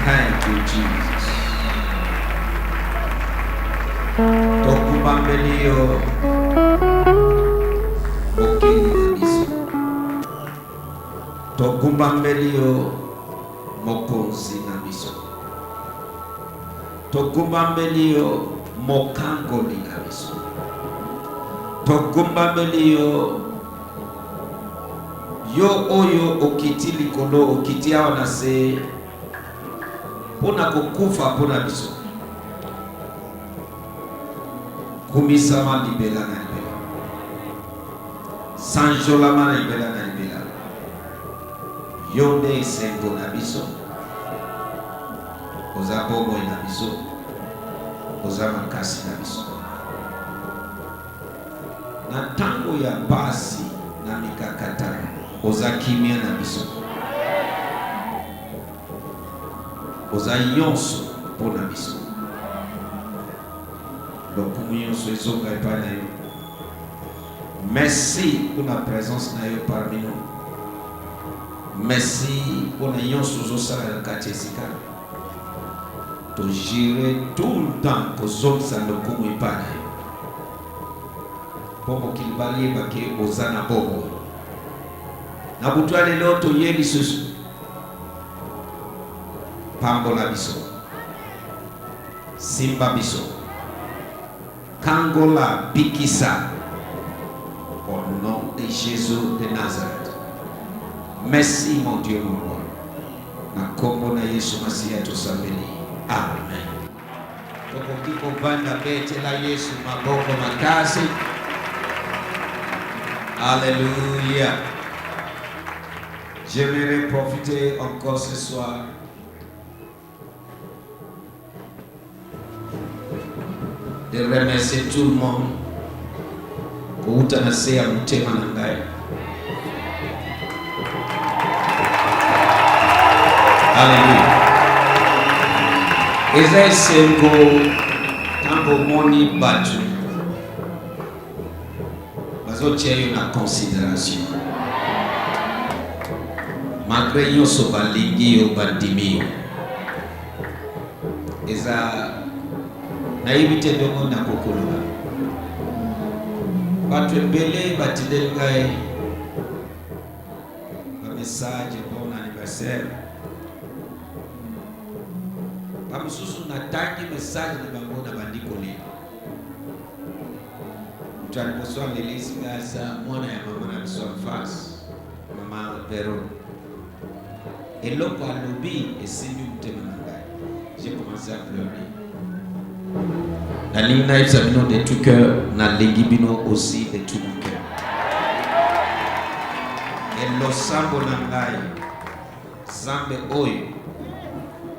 Thank you, Jesus. Tokubambelio mokili na biso. Tokubambelio mokonzi na biso. Tokubambelio mokangoli na biso. Tokubambelio yo oyo okiti likolo okiti awa na se pona kokufa pona biso. Kumisama libela na libela. Sanjolama na libela na libela. Yonde sengo na biso. Oza bomo na biso. Oza makasi na biso. Na tango ya basi na mikakatana. Oza kimia na biso. Oza yonso pona biso. L'opinion sur les. Merci pour la présence de nous parmi nous. Merci pour la yon sous le quartier Sika. De gérer tout le temps que les autres ne commuent pas. Pour qu'ils balient aux anabobo. Nabutua les autres yeli susu. Pambola biso. Simba biso. Kangola Bikisa, au nom de Jésus de Nazareth. Merci mon Dieu mon roi. Na kombo na Yesu Masiya tusambeli. Amen. Toko kiko banda bete la Yesu maboko makasi. Alléluia. J'aimerais profiter encore ce soir de remercier tout le monde pour utanase ya mutema na ngai. Alléluia. Eza sengo tambo moni batu bazotia yo na considération. Malgré nyonso balingi yo bandimi yo. Eza na ibite dongo na kokoloba batu ebele batindeli ngai ba message bon anniversaire ba mususu natangi message na bango na bandiko leo tualiposwa lelisi gaza mwana ya mama na biso face mama Vero eloko alobi esimbi mutema na ngai. J'ai commencé à pleurer. La ligne examinons de tout cœur, na lingibino aussi de tout mon cœur. Et lo sambo nangai, zambe oyo,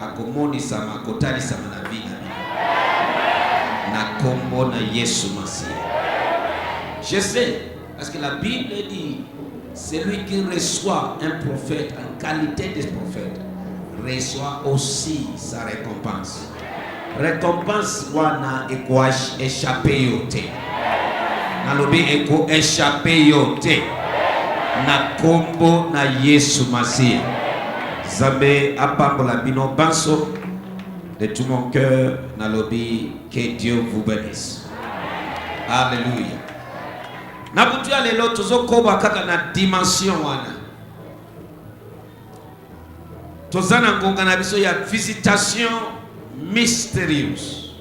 akomoni sama kotali sama na vida na kombo na Yesu Masiya. Je sais, parce que la Bible dit, celui qui reçoit un prophète en qualité de prophète, reçoit aussi sa récompense. Récompense wana eko échappé yote. Nalobi eko échappé yote. Na kombo na Yesu Masiya. Zambe apambola bino banso de tout mon cœur. Nalobi que Dieu vous bénisse. Alléluia. Nabutua lelo tozokoba kaka na dimension wana. Tozana ngonga na biso ya visitation mystérieuse.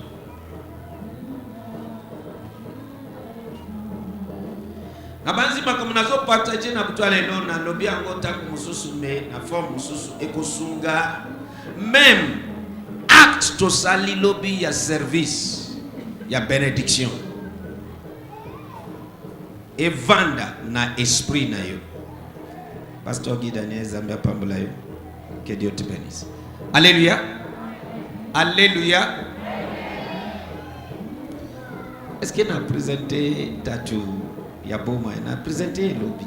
Nabanzi makomunazo partager na butua lelo na lobi yango tangu mususu me na forme mususu ekosunga même acte to sali lobi ya service ya bénédiction. Et vanda na esprit na yo. Pasteur Guy Daniel Zambia pambola yo. Que Dieu te bénisse. Alléluia. Alléluia. Est-ce qu'il a présenté Tatu Yaboma? Il a présenté Lobby.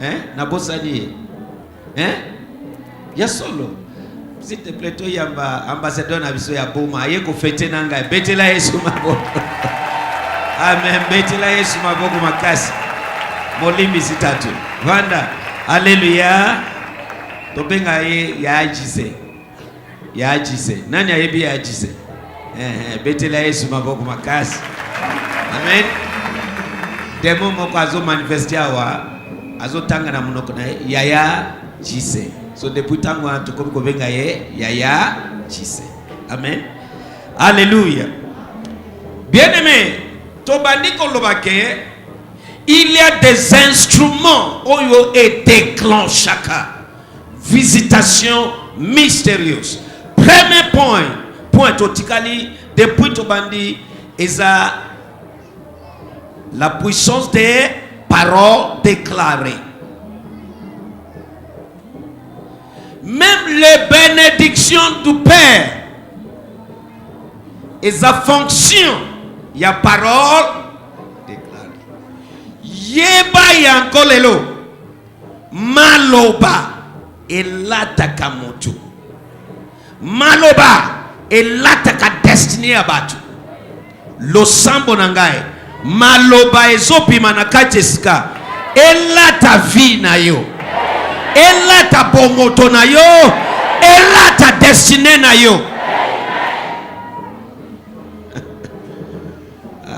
Hein? Nabosani. Hein? Ya solo. S'il te plaît, toi, yamba ambassadeur Nabiso Yaboma. Yeko fete nanga. Betela Yesu maboko. Amen. Betela Yesu maboko makasi. Molimi sitatu. Vanda. Alléluia. Tobenga ye ya ajise. ya jise. Nani ayebi ya jise? Betela Yesu maboko makasi. Amen. Demo moko azo manifestia wa azo tanga na munoko na yaya jise. So depuis tango anatukobi kobenga ye yaya jise. Amen. Alléluia. Bien-aimé, tobandiko lobake, il y a des instruments oyo et déclenchaka. Visitation mystérieuse. Premier point totikali depuis tobandi eza la puissance des paroles déclarées. Même les bénédictions du Père et sa fonction, il y a parole déclarée. Yeba yankolelo maloba elataka motu. Maloba elataka destiny abatu. Losambo nangae maloba ezopima na kacheska elata vie na yo. Elata bomoto na yo. Elata destiny na yo.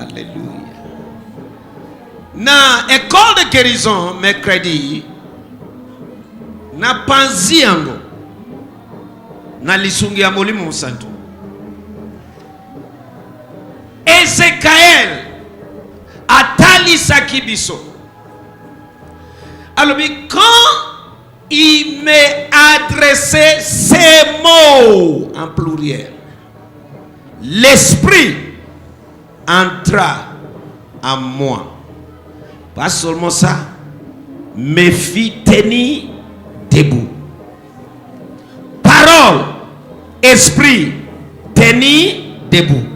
Alléluia. Na école de guérison mercredi na panzi yango na lisungi ya Molimo Santo. Ezekiel atali sakibiso. Alors quand il m'est adressé ces mots en pluriel, l'esprit entra en moi. Pas seulement ça, me fit tenir debout. Parole, esprit, tenir debout.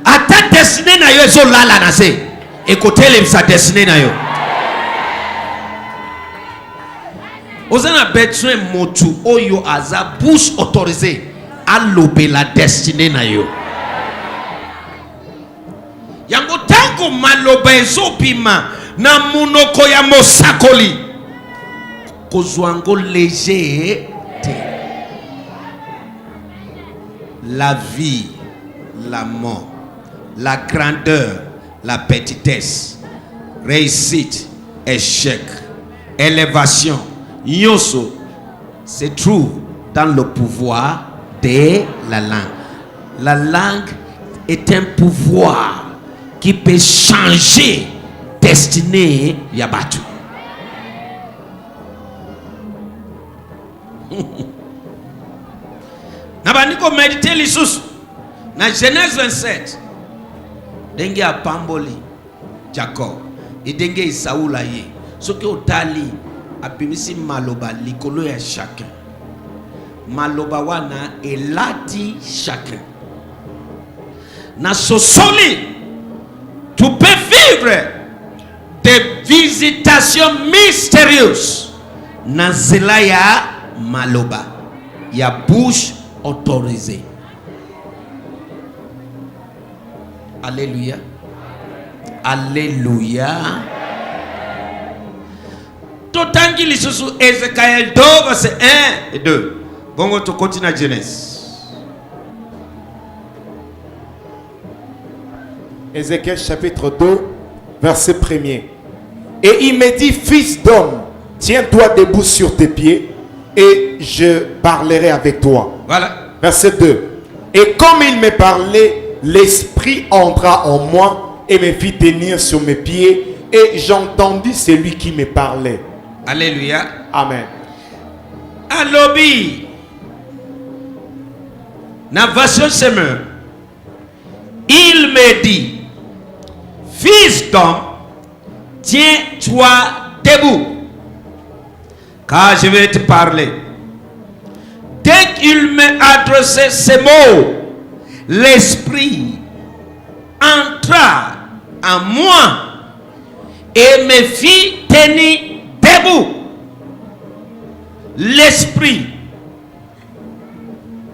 À ta destinée na yo zo lala na se. Écoutez sa destinée na yo. Ozana besoin motu oyo aza bouche autorisée à lober la destinée na yo. Yango tango maloba ezopima na munoko ya mosakoli kozwango léger. La vie, la mort, la grandeur, la petitesse, réussite, échec, élévation, yoso se trouve dans le pouvoir de la langue. La langue est un pouvoir qui peut changer destinée yabatu. Nabaniko méditer lisusu na Genèse 27. Denge a pamboli Jacob et denge Isaoula ye. Soki otali apimisi maloba likolo ya chacun. Maloba wana elati chacun. Na sosoli tu peux vivre des visitations mystérieuses. Na zela ya maloba ya bouche autorisé. Alléluia. Alléluia. Totangi lisusu Ezekiel 2 verset 1 et 2. Bongo to continue à Genèse. Ézéchiel chapitre 2 verset 1er. Et il me dit, fils d'homme, tiens-toi debout sur tes pieds et je parlerai avec toi. Voilà. Verset 2. Et comme il me parlait, l'esprit entra en moi et me fit tenir sur mes pieds et j'entendis celui qui me parlait. Alléluia. Amen. Alobi. Na version semeur. Il me dit, fils d'homme, tiens-toi debout, car je vais te parler. Dès qu'il m'a adressé ces mots, l'esprit entra en moi et me fit tenir debout. L'esprit,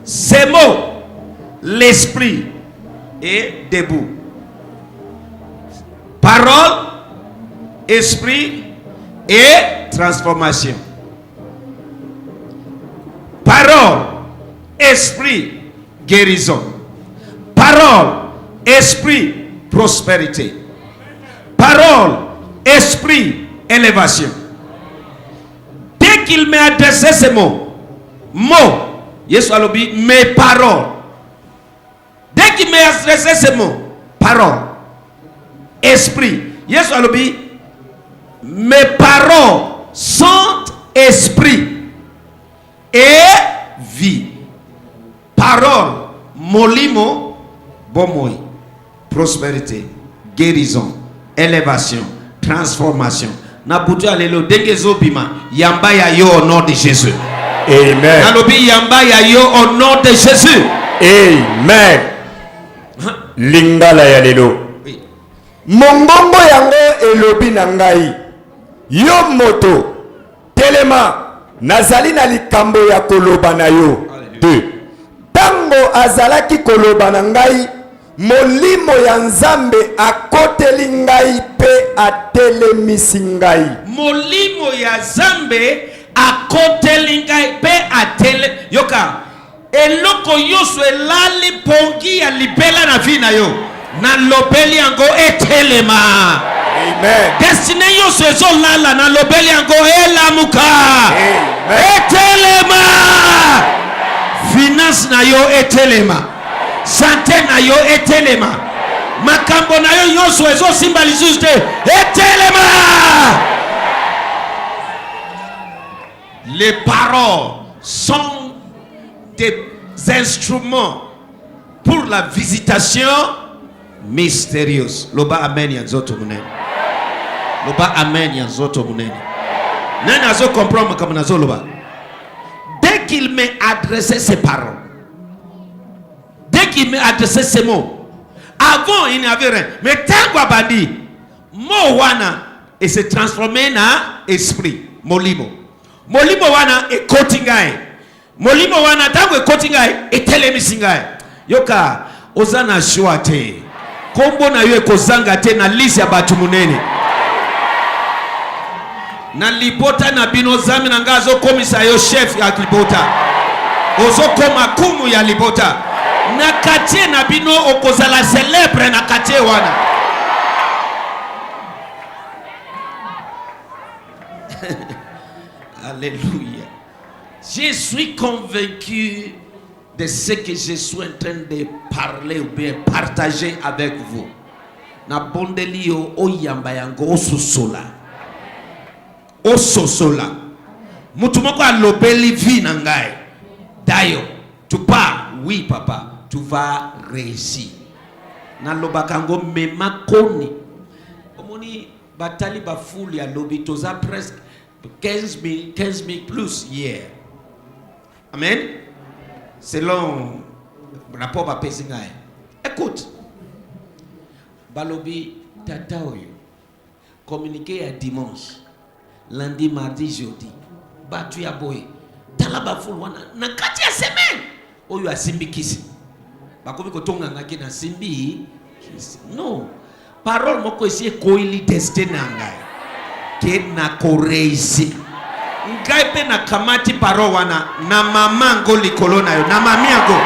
ces mots, l'esprit est debout. Parole, esprit et transformation. Parole, esprit, guérison. Parole, esprit, prospérité. Parole, esprit, élévation. Dès qu'il m'a adressé ces mots, Yesu alobi, mes paroles. Dès qu'il m'a adressé ces mots, parole, esprit. Yesu alobi, mes paroles sont esprit et vie. Parole, molimo, bomoi, prospérité, guérison, élévation, transformation. Nabutu alelo dengezo bima yamba ya yo au nom de Jésus. Amen. Nalobi yamba ya yo au nom de Jésus. Amen. Lingala ya lelo. Oui. Mongongo yango elobi na ngai. Yo moto telema nazali na likambo ya koloba na yo. 2. Tango azalaki koloba na ngai, molimo ya Nzambe akoteli ngai pe atelemisi ngai. Molimo ya Nzambe akoteli ngai pe atele yoka. Eloko yoso elali pongi ya libela na vie na yo. Na lobeli yango etelema. Amen. Destiné yoso ezolala na lobeli yango elamuka. Amen. Etelema. Finance na yo etelema. Santé na yo etelema. Makambo na yo yoso ezo symboliser etelema. Les paroles sont des instruments pour la visitation mystérieuse. Loba amen ya zoto munene. Loba amen ya zoto munene. Nani azo comprendre comme nazo loba. Dès qu'il m'est adressé ces paroles, dès qu'il m'est adressé ces mots, avant il n'y avait rien. Mais tant qu'on a dit, mo wana et se transformé na esprit, molimo. Molimo wana e kotingai. Molimo wana tango e kotingai e telemisingai. Yoka ozana shwate. Kombo na yo ekozanga te na lisi ya batu munene. Na libota na bino zami na ngazo komisa yo chef ya libota. Ozo koma kumu ya libota. Na katie na bino okozala célèbre na katie wana. Alléluia. Je suis convaincu de ce que je suis en train de parler ou bien partager avec vous. Na bondeli yo oyamba yango ososola. Ososola. Mutu moko alobeli vi na ngai. Dayo, tu pars, oui papa, tu vas réussir. Na lobakango mema koni. Omoni batali ba foule ya lobi toza presque 15 000 plus hier. Amen. Selon le rapport à Pessingaï. Écoute. Balobi tataoyo. Communiqué à dimanche. Lundi, mardi, jeudi. Batu ya boy. Talaba fulwana. Na kati ya semaine. Oyo asimbi kisi. Bakomi kotonga ngaki na simbi kisi. No. Parole moko esi koili destiny ngai. Ke na koreisi. Ngai pe na kamati paro wana na mamango likolo na yo na mamiango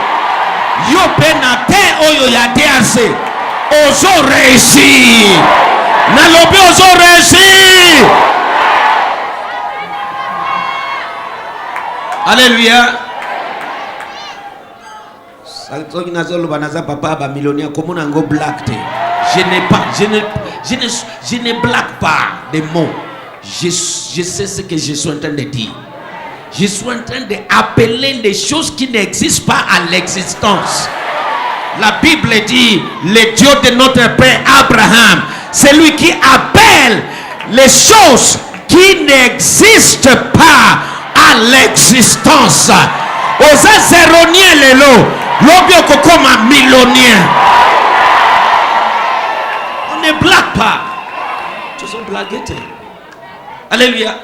yo pe na te oyo ya DRC ozo réussir na lobi ozo réussir. Alléluia. Salto inazolo banaza papa ba millionnaire comme on ngo black te. Je ne blague pas des mots. Je sais ce que je suis en train de dire. Je suis en train d'appeler les choses qui n'existent pas à l'existence. La Bible dit, le Dieu de notre père Abraham, c'est lui qui appelle les choses qui n'existent pas à l'existence. Osa zéronien lelo, l'obio kokoma millionnaire. On ne blague pas. Tu sont blagués. Alléluia.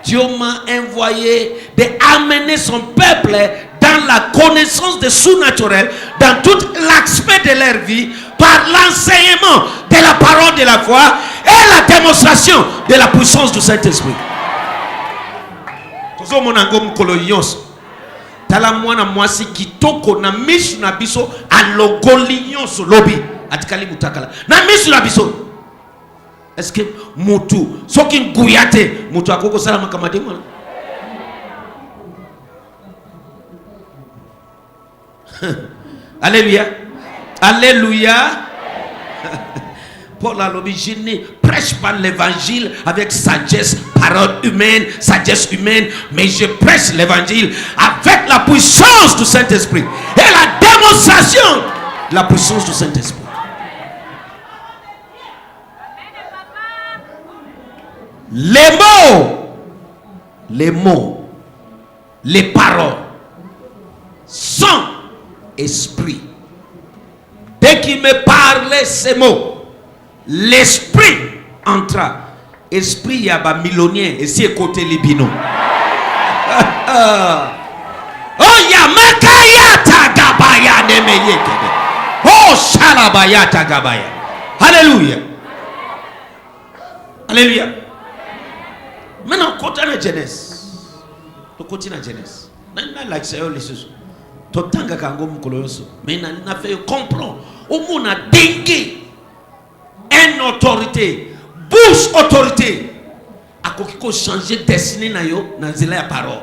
Dieu m'a envoyé d'amener son peuple dans la connaissance de surnaturel, dans tout l'aspect de leur vie, par l'enseignement de la parole de la foi et la démonstration de la puissance du Saint-Esprit. tala mwana mwasi kitoko na misu na biso alongoli nyonso lobi atikali mutakala na misu na biso. Est-ce que mutu soki nguyate mutu akoko sala makamade mwana? Alléluia. Alléluia. Paul a l'objet, je ne prêche pas l'évangile avec sagesse, parole humaine, sagesse humaine, mais je prêche l'évangile avec la puissance du Saint-Esprit et la démonstration de la puissance du Saint-Esprit. Les mots, les paroles sont esprit. Dès qu'il me parlait ces mots, l'esprit entra. Esprit y a ba millionnaire et c'est côté libino. Oh ya makaya tagabaya nemeyekede. Oh shalabaya tagabaya. Alléluia. Alléluia. Maintenant côté la jeunesse. To côté la jeunesse. Na like ça les choses. Totanga kango mukoloyoso. Mais na fait comprendre au monde a dengue. Une autorité, bouche autorité. A kokiko changer destinée na yo na zela ya parole.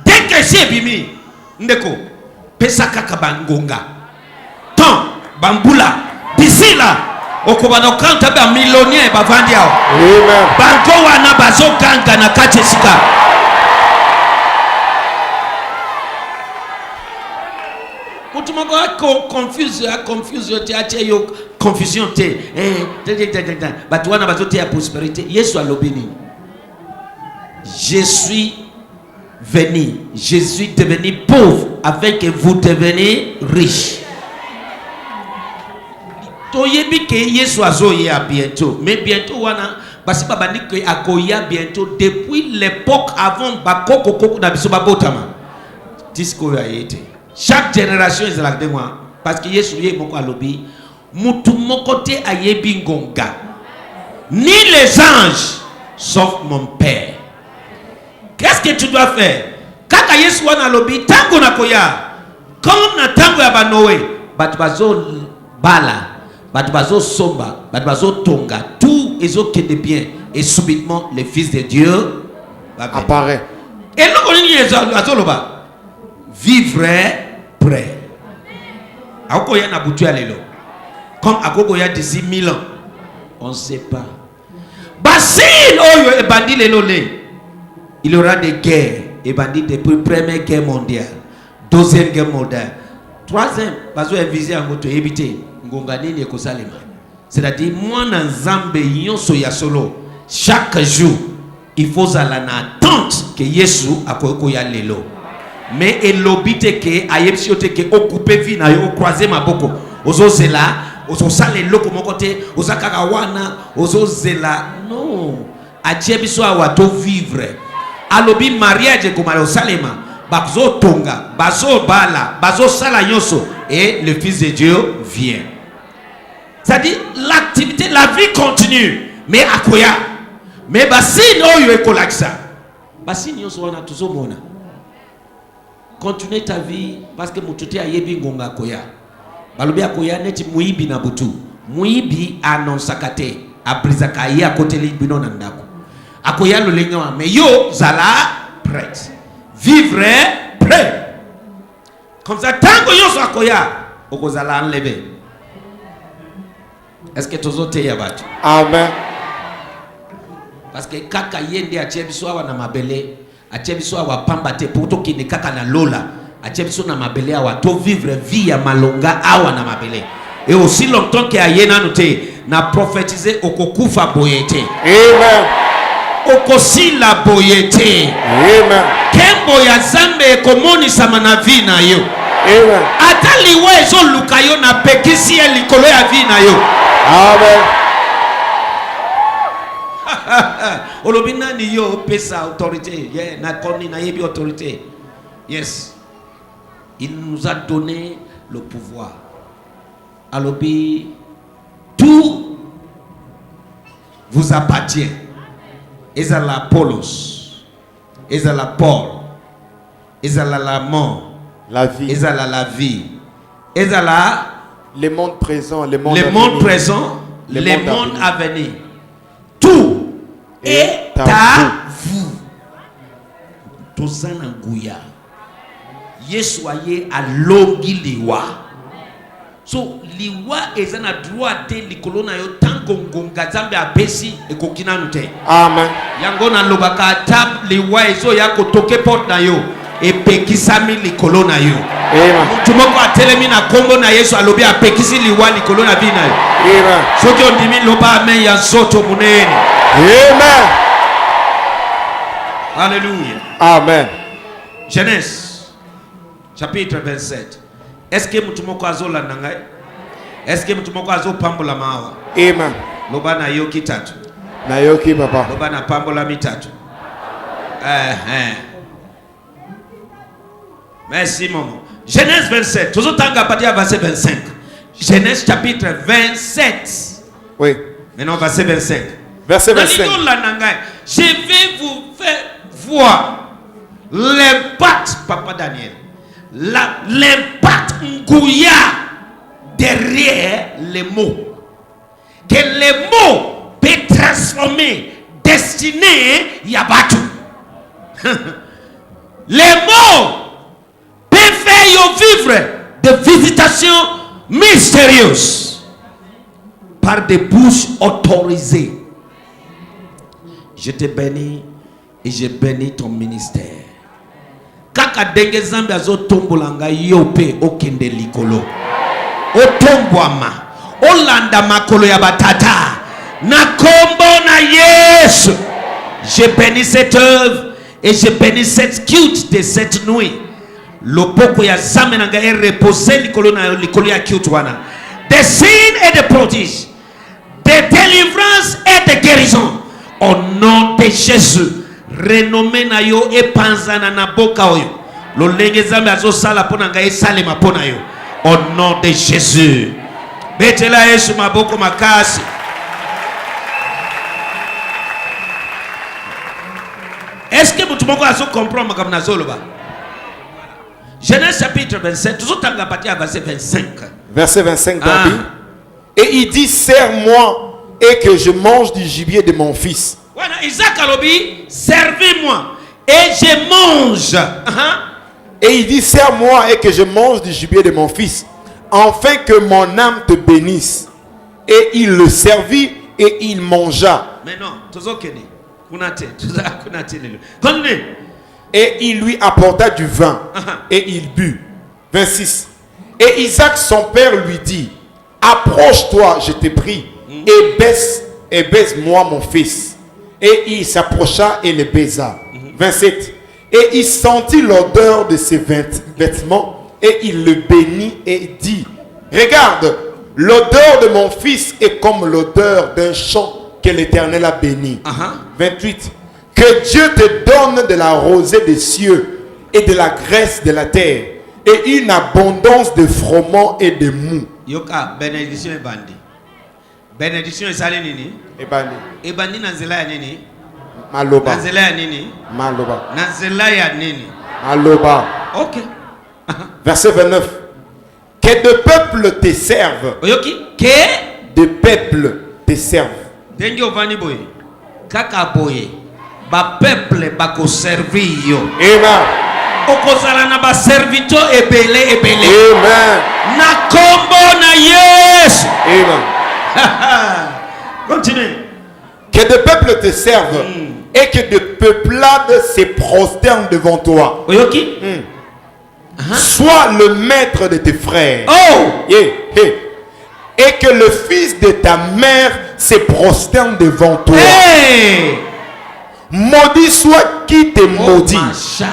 Dès que c'est bimi ndeko pesa kaka bangonga. Tant bambula d'ici là okobana kanta ba millionnaire ba vandi yao. Amen. Bango wana bazo ganga na kati sika. Tu m'as confusion confusion prospérité. Je suis venu, je suis devenu pauvre afin que vous deveniez riche. Toyebi ke Yesu azoya bientôt, mais bientôt wana basi babandi ke akoya bientôt depuis l'époque avant bakoko koko na biso babotama. Disco ya été. Chaque génération est là dedans parce que Yesu yé moko alobi mutu mokote ayebi ngonga ni les anges sauf mon père. Qu'est-ce que tu dois faire? Kaka Yesu wana alobi tango na koya comme na tango ya banoé batu bazo bala batu bazo somba batu bazo tonga tout ezo kende bien et subitement le fils de Dieu apparaît. Et nous connaissons azoloba vivre prêt. Akoya na butu ya lelo. Comme akoya d'ici 1000 ans. On ne sait pas. Basil oyo e bandi lelo le. Il y aura des guerres. Et bandi depuis première guerre mondiale, deuxième guerre mondiale, troisième, bazo invisible en moto éviter. Ngonga nini ekosalema. C'est-à-dire moi na nzambe nyonso ya solo. Chaque jour, il faut aller en attente que Yesu akoya lelo. Mais elobite ke ayepsiote ke occuper vie na yo croiser maboko ozo zela ozo sale loko mokote ozakaka wana ozo zela non atie biso awato vivre alobi mariage ko malo salema bazo tonga bazo bala bazo sala nyoso et le fils de Dieu vient. C'est-à-dire l'activité la vie continue mais akoya mais basine oyo ekolakisa basine nyoso wana tuzomona. Continue ta vie parce que mututi ayebi ngonga koya. Balobi akoya neti muibi na butu. Muibi anonsakate abrizaka ya kote libino na ndako. Akoya lo lenga mais yo zala prête. Vivre prêt. Comme ça tango yo so akoya okozala enlever. Est-ce que tozote ya batu? Amen. Parce que kaka yende achebiso awa na mabele achebiso awa pamba te poto kine kaka na lola achebiso na mabele awa to vivre vie ya malonga awa na mabele et aussi longtemps que ayena noté na prophétiser okokufa boyete. Amen. Okosila boyete. Amen. Kembo ya zambe komoni sama na vie na yo. Amen. Atali wezo lukayo na pekisi ya likolo ya vie na yo. Amen. Olobina ni yo pesa autorité, yeah, na koni na yebi autorité. Yes. Il nous a donné le pouvoir. Alobi tout vous appartient. Ezala Apollos, ezala Paul, ezala la mort, La vie. ezala la vie, ezala Les mondes présents, les mondes le à monde venir. présent, Les le mondes à monde venir. à venir. Tout est à vous. Tozana nguya. Yesu aye alongi liwa. So liwa ezana droit te likolo na yo tango ngonga Nzambe apesi ekokina nute. Amen. Yango na lobaka ata liwa ezo ya kotoke porte na yo epekisami likolo na yo. Amen. Mutu moko atelemi na kombo na Yesu alobi apekisi liwa likolo na bina yo. Amen. Soki ondimi loba amen ya nzoto munene. Amen. Alléluia. Amen. Genèse chapitre 27. Est-ce que mutu moko azolanda ngai? Est-ce que mutu moko azopambola mawa? Amen. Loba na yo kitatu. Nayoki papa. Loba na pambola mitatu. Merci maman. Genèse 27. Tozotanga partir à verset 25. Genèse chapitre 27. Oui. Maintenant verset 25. Verset 25. Je vais vous faire voir l'impact, Papa Daniel, l'impact Ngouya derrière les mots. Que les mots peuvent transformer destinée Yabatu. Les mots peuvent faire vivre des visitations mystérieuses par des bouches autorisées. Je te bénis et je bénis ton ministère. Kaka denge Nzambe azotombolanga yo pe okende likolo. Otombwama, olanda makolo ya batata. Na kombo na Yesu. Je bénis cette œuvre et je bénis cette culte de cette nuit. Lopoko ya Nzambe nanga e reposer likolo na likolo ya culte wana. Des signes et des prodiges, des délivrances et des guérisons. Au nom de Jésus, renommé na yo e panzana na boka oyo. Lo lenge Nzambe azosala pona ngai salema pona yo. Au nom de Jésus. Betela Yesu maboko makasi. Est-ce que mutu moko azo comprendre makambo nazoloba? Genèse chapitre 27, toujours tanga partir à verset 25. Verset 25 David. Et il dit, serre-moi et que je mange du gibier de mon fils. Voilà, Isaac Alobi, servez-moi et je mange. Et il dit, serre-moi et que je mange du gibier de mon fils, afin que mon âme te bénisse. Et il le servit et il mangea. Mais non, continue. Et il lui apporta du vin et il but. 26. Et Isaac son père lui dit, approche-toi, je te prie, et baise-moi mon fils. Et il s'approcha et le baisa. 27. Et il sentit l'odeur de ses vêtements et il le bénit et dit, regarde, l'odeur de mon fils est comme l'odeur d'un champ que l'Éternel a béni. 28. Que Dieu te donne de la rosée des cieux et de la graisse de la terre et une abondance de froment et de mou. Yoka, bénédiction et bandi. Bénédiction et salé nini. Et bandi nanzela ya nini. Maloba. Nanzela ya nini. Maloba. Nanzela ya nini. Maloba. Ok. Verset 29. Que de peuples te servent. Oyoki. Que de peuples te servent. Dengi ovani boye. Kaka boye. Ba peuple bako servir yo. Amen. Okozala na ba servito ebele. Amen. Na kombo na Yesu. Amen. Continue. Que de peuples te servent et que de peuplades se prosternent devant toi. Oyoki. Sois le maître de tes frères. Oh. Et que le fils de ta mère se prosterne devant toi. Hey. Maudit soit qui te maudit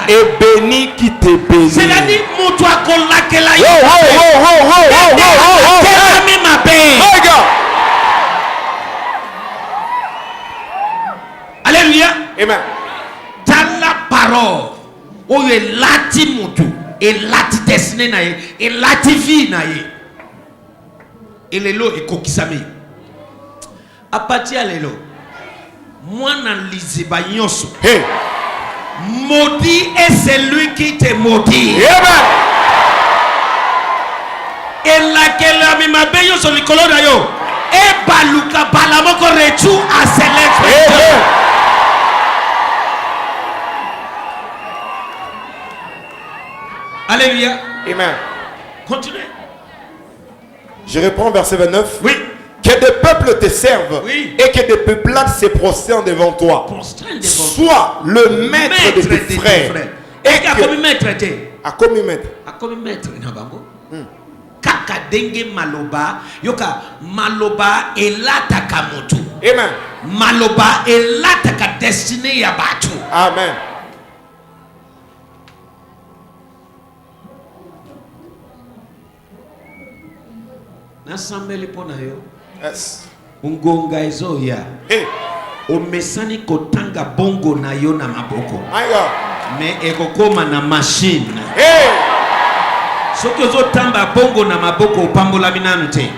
et béni qui te bénit. C'est-à-dire, moutoua kolakela yo. Alléluia. Amen. Dans la parole, où est lati moutou, et lati destiné na ye, et lati vie na ye. Et lelo et kokisami. À partir de lelo, moi nan liziba nyonso. Maudit est celui qui te maudit. Amen. Et laquelle a mis ma bayo sur le colon d'ailleurs. Et baluka balamoko retour à ses lettres. Amen. Alléluia. Amen. Continuez. Je reprends verset 29. Oui. Que des peuples te servent, Oui. et que des peuplades se prosternent devant toi. Sois le maître de tes frères. Et a commis maître était. À commis maître. A commis maître na bango. Kaka denge maloba yoka maloba elata kamotu. Amen. Maloba elata ka destiné ya batu. Amen. Nasambeli pona yo. Yes. Ungonga ezo ya. Hey. Omesani kotanga bongo na yo na maboko. My God. Me ekokoma na machine. Hey. Soki ozotamba bongo na maboko opambola minanu te.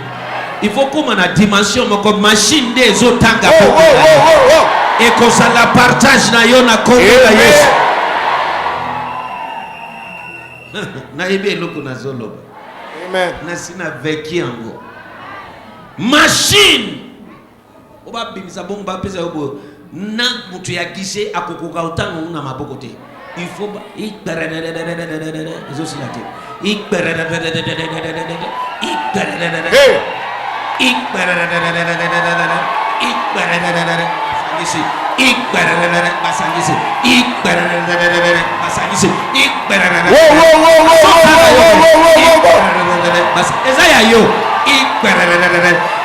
Il faut koma na dimension moko machine de ezotanga bongo. Ekozala partage na yo na kombo na Yesu. Na ebe eloko na zoloba. Amen. Na sina veki yango. Machine. Oba bimisa bongo ba pesa yobo na mutu ya gise akokoka utango na maboko te. Il faut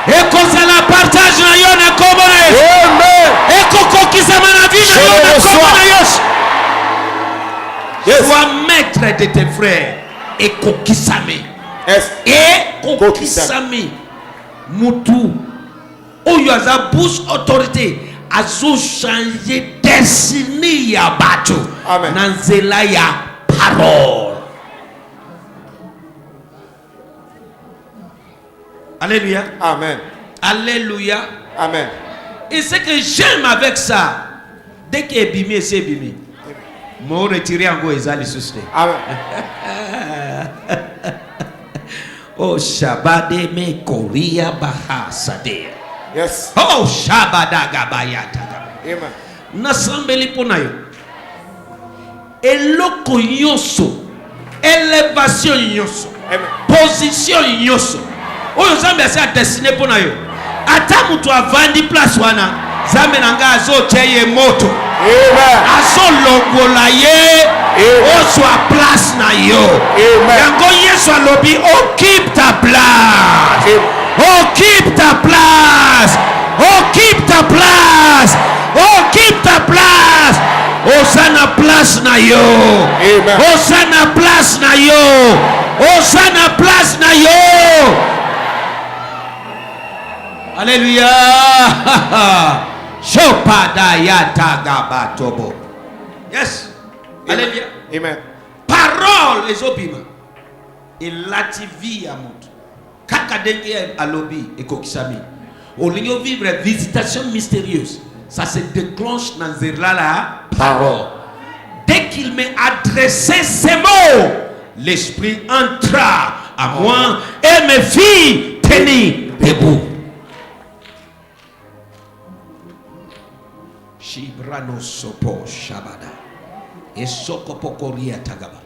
ekozala partage na yo na kombo na Yesu. Ekokokisama na vie na yo na kombo na Yesu. Sois maître de tes frères et kokisame. Et kokisame. Mutu. Oyo aza bouche autorité. Azo changer destinée ya bato. Amen. Nanzela ya parole. Alléluia. Amen. Alléluia. Amen. Et ce que j'aime avec ça, dès qu'il est bimé, c'est bimé. Mon retiré en go ezali susté. Amen. Oh Shabade me koria baha sade. Yes. Oh Shabada gabayata. Amen. Nasambeli pona yo. Eloko yoso. Élévation yoso. Amen. Position yoso. Oyo Zambe asa destiné pona yo. Ata mutu avandi place wana. Zambe nanga azo cheye moto. Amen. Azo longola ye. Oswa place na yo. Amen. Yango Yesu alobi occupe ta place. Occupe ta place. Occupe ta place. Occupe ta place. Osana place na yo. Amen. Osana place na yo. Osana place na yo. Alléluia. Shopada yata gabatobo. Yes. Alléluia. Amen. Parole ezobima. Elati vie ya mutu. Kaka denge alobi ekokisami. Olingo vivre visitation mystérieuse. Ça se déclenche dans la parole. Dès qu'il m'a adressé ces mots, l'esprit entra à moi et me fit tenir debout. Shibrano sopo shabada. Esoko pokoria tagaba.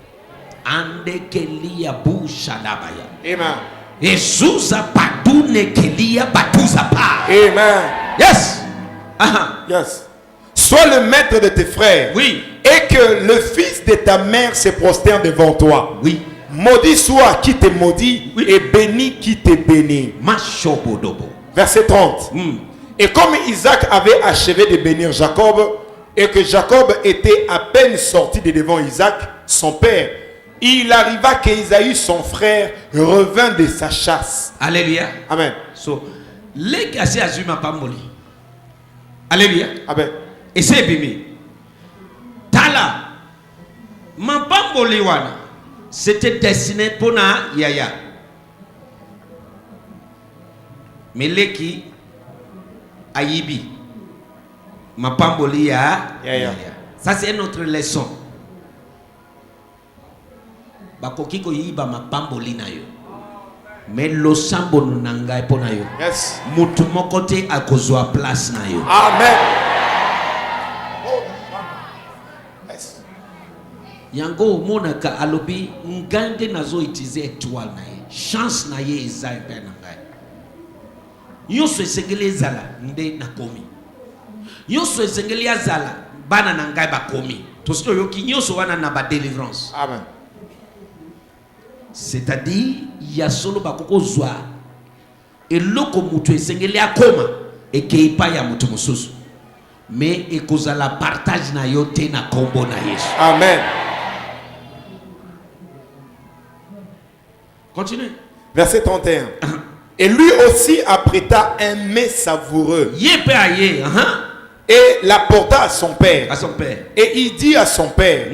Ande kelia bu shadabaya. Amen. Ezuza padune kelia batuza pa. Amen. Yes. Aha. Yes. Sois le maître de tes frères. Oui. Et que le fils de ta mère se prosterne devant toi. Oui. Maudit soit qui te maudit, Oui. et béni qui te bénit. Mashobodobo. Verset 30. Et comme Isaac avait achevé de bénir Jacob, et que Jacob était à peine sorti de devant Isaac, son père, il arriva qu'Ésaü, son frère, revint de sa chasse. Alléluia. Amen. So, les cassés azuma pamboli. Alléluia. Amen. Et c'est bimi. Tala. Ma pamboli wana. C'était destiné pour na yaya. Meleki ayibi. Ma pamboli ya Yaya. Ça c'est une autre leçon. Bakoki ko yiba mapamboli na yo. Mais lo sambo nanga epona yo. Yes. Mutu mokote akozwa place na yo. Amen. Yes. Yango monaka alobi ngande nazo itize étoile na ye. Chance na ye eza pe na ngai. Yoso esengeli ezala nde nakomi. Yoso esengeli azala bana na ngai bakomi. Tosito yoki nyoso wana na ba délivrance. Amen. C'est-à-dire il y a solo bakoko zwa eloko mutu esengeli akoma ekeipa ya mutu mususu. Mais ekozala partage na yo te na kombo na Yesu. Amen. Continue. Verset 31. Et lui aussi apprêta un mets savoureux et l'apporta à son père. À son père. Et il dit à son père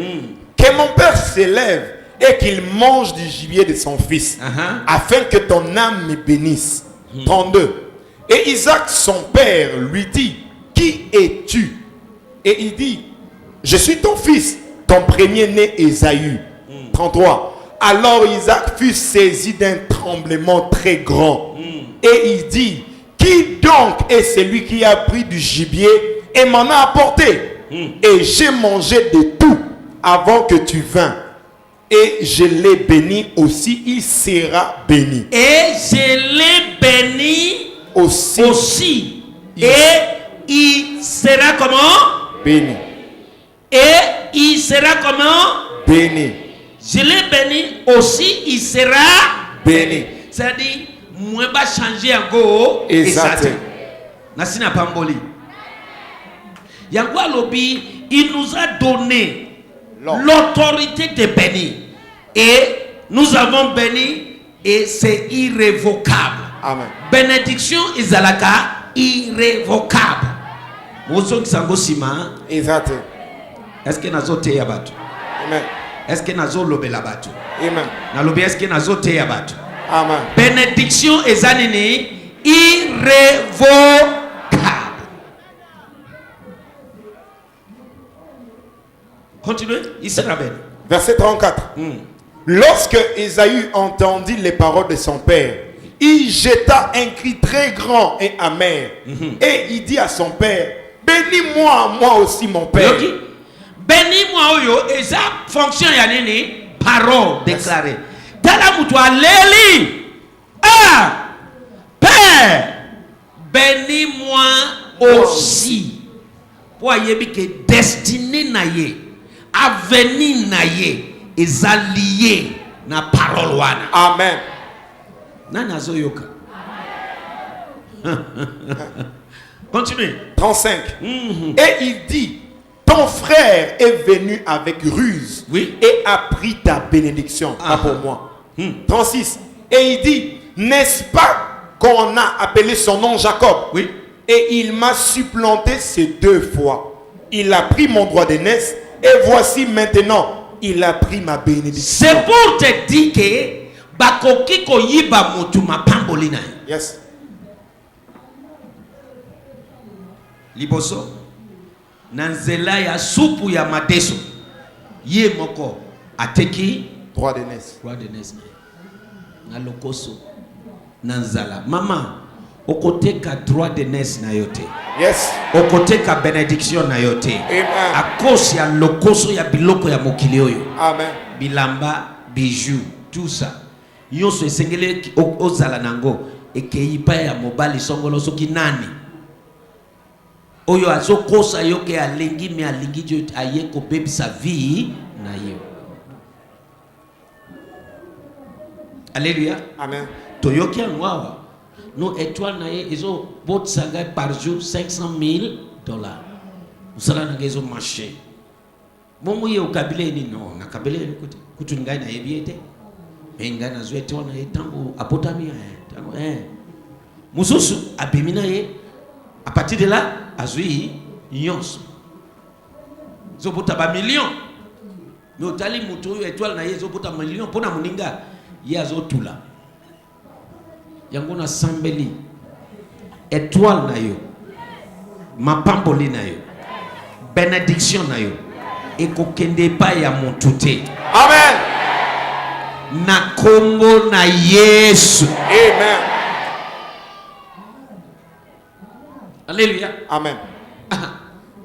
que mon père s'élève et qu'il mange du gibier de son fils, afin que ton âme me bénisse. 32. Et Isaac, son père, lui dit, qui es-tu? Et il dit, je suis ton fils, ton premier-né Ésaü. 33. Alors Isaac fut saisi d'un tremblement très grand. Et il dit, qui donc est celui qui a pris du gibier et m'en a apporté? Et j'ai mangé de tout avant que tu vins. Et je l'ai béni aussi, il sera béni. Et je l'ai béni aussi. Et il sera comment? Béni. Et il sera comment? Béni. Je l'ai béni aussi, il sera béni. C'est-à-dire, moi va changer en go. Exact. Nasina Pamboli. Yangwa Lobi, il nous a donné l'autorité de bénir. Et nous avons béni et c'est irrévocable. Amen. Bénédiction Izalaka, irrévocable. Mozo Kisango Sima. Exact. Est-ce que nazo te yabatu? Amen. Est-ce que nazo lobe la batu? Amen. Nalobi est-ce que nazo te yabatu? Amen. Bénédiction ezanini irrévocable. Continuez, il sera béni. Verset 34. Lorsque Ésaü entendit les paroles de son père, il jeta un cri très grand et amer. Et il dit à son père, bénis-moi, moi aussi mon père. Bénis-moi, oyo, et ça fonction yanini, parole déclarée. Dala mutwa leli. Ah, Père, bénis-moi aussi. Pour yebi que destiné naye, avenir naye, est allié na parole wana. Amen. Nana zoyoka. Continue. 35. Et il dit, ton frère est venu avec ruse, oui, et a pris ta bénédiction, pas pour moi. 36. Et il dit, n'est-ce pas qu'on a appelé son nom Jacob? Oui. Et il m'a supplanté ces 2 fois. Il a pris mon droit d'aînesse, et voici maintenant, il a pris ma bénédiction. C'est pour te dire que bakoki ko yiba mutu mapambolina. Yes. Liboso nanzela ya supu ya madeso ye moko ateki Droit d'aînesse. droit d'aînesse na lokoso nanzala mama okoteka droit d'aînesse na yote. Yes. Okoteka bénédiction na yote. Amen. A cause ya lokoso ya biloko ya mokili oyo. Amen. Bilamba, bijoux, tout ça. Yoso esengele ozala nango ekeipa ya mobali songolo soki nani. Oyo azokosa yoke alingi me alingi jo aye ko baby sa vie na yo. Alléluia. Amen. Toyoki anwawa. No étoile na ye ezo bot sanga par jour $500,000. Usala na gezo marché. Momo ye ukabile ni no na kabile kutu ngai na yebiete. Me ngai na zo étoile na ye tango apotami tango mususu abimina ye. À partir de là, azui nyonso. Zobota ba million. Mais otali mutu étoile na ye zobota million pona muninga ye azotula. Yango na sambeli étoile na yo. Mapamboli na yo. Bénédiction na yo. ekokende pa ya montute. Amen. Na kombo na Yesu. Amen. Alléluia. Amen.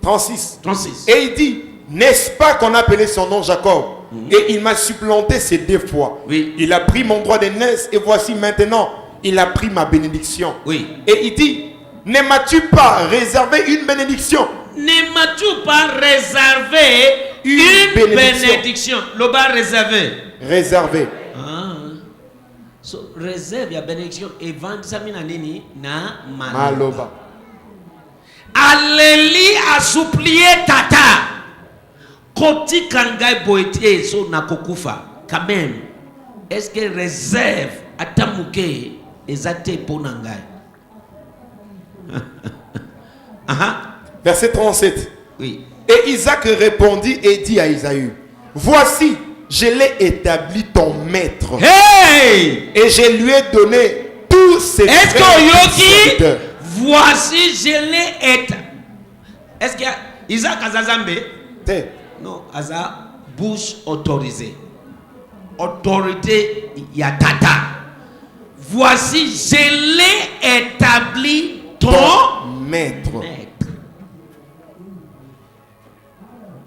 36. 36. Et il dit, n'est-ce pas qu'on appelait son nom Jacob? Et il m'a supplanté ces 2 fois. Oui. Il a pris mon droit d'aînesse et voici maintenant, il a pris ma bénédiction. Oui. Et il dit, ne m'as-tu pas réservé une bénédiction? Ne m'as-tu pas réservé une bénédiction? Le bas réservé. Réservé. Ah. So réserve ya bénédiction et vendre ça mina nini na Maloba. Alléli a supplié tata. Koti kangai boete so na kokufa. Quand même. Est-ce que réserve atamuke ezate ponangai? Verset 37. Oui. Et Isaac répondit et dit à Isaü, voici, je l'ai établi ton maître. Hey! Et je lui ai donné tous ses Est-ce frères que et Yogi, serviteurs. voici, je l'ai établi. Est-ce qu'il y a Isaac Azazambe? Non, Aza, bouche autorisée. Autorité yatata. Voici, je l'ai établi ton maître.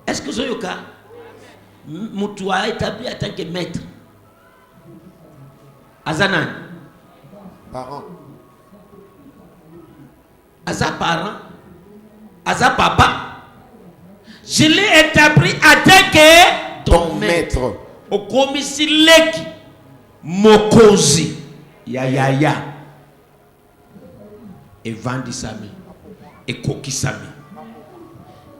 Est-ce que c'est le cas? Moutou a établi en tant que maître. Azanan. Parent. Aza parent. Aza papa. Je l'ai établi en tant que ton maître. Au commissi leki. Mokozi. Ya. Et Vandisami. Et Kokisami.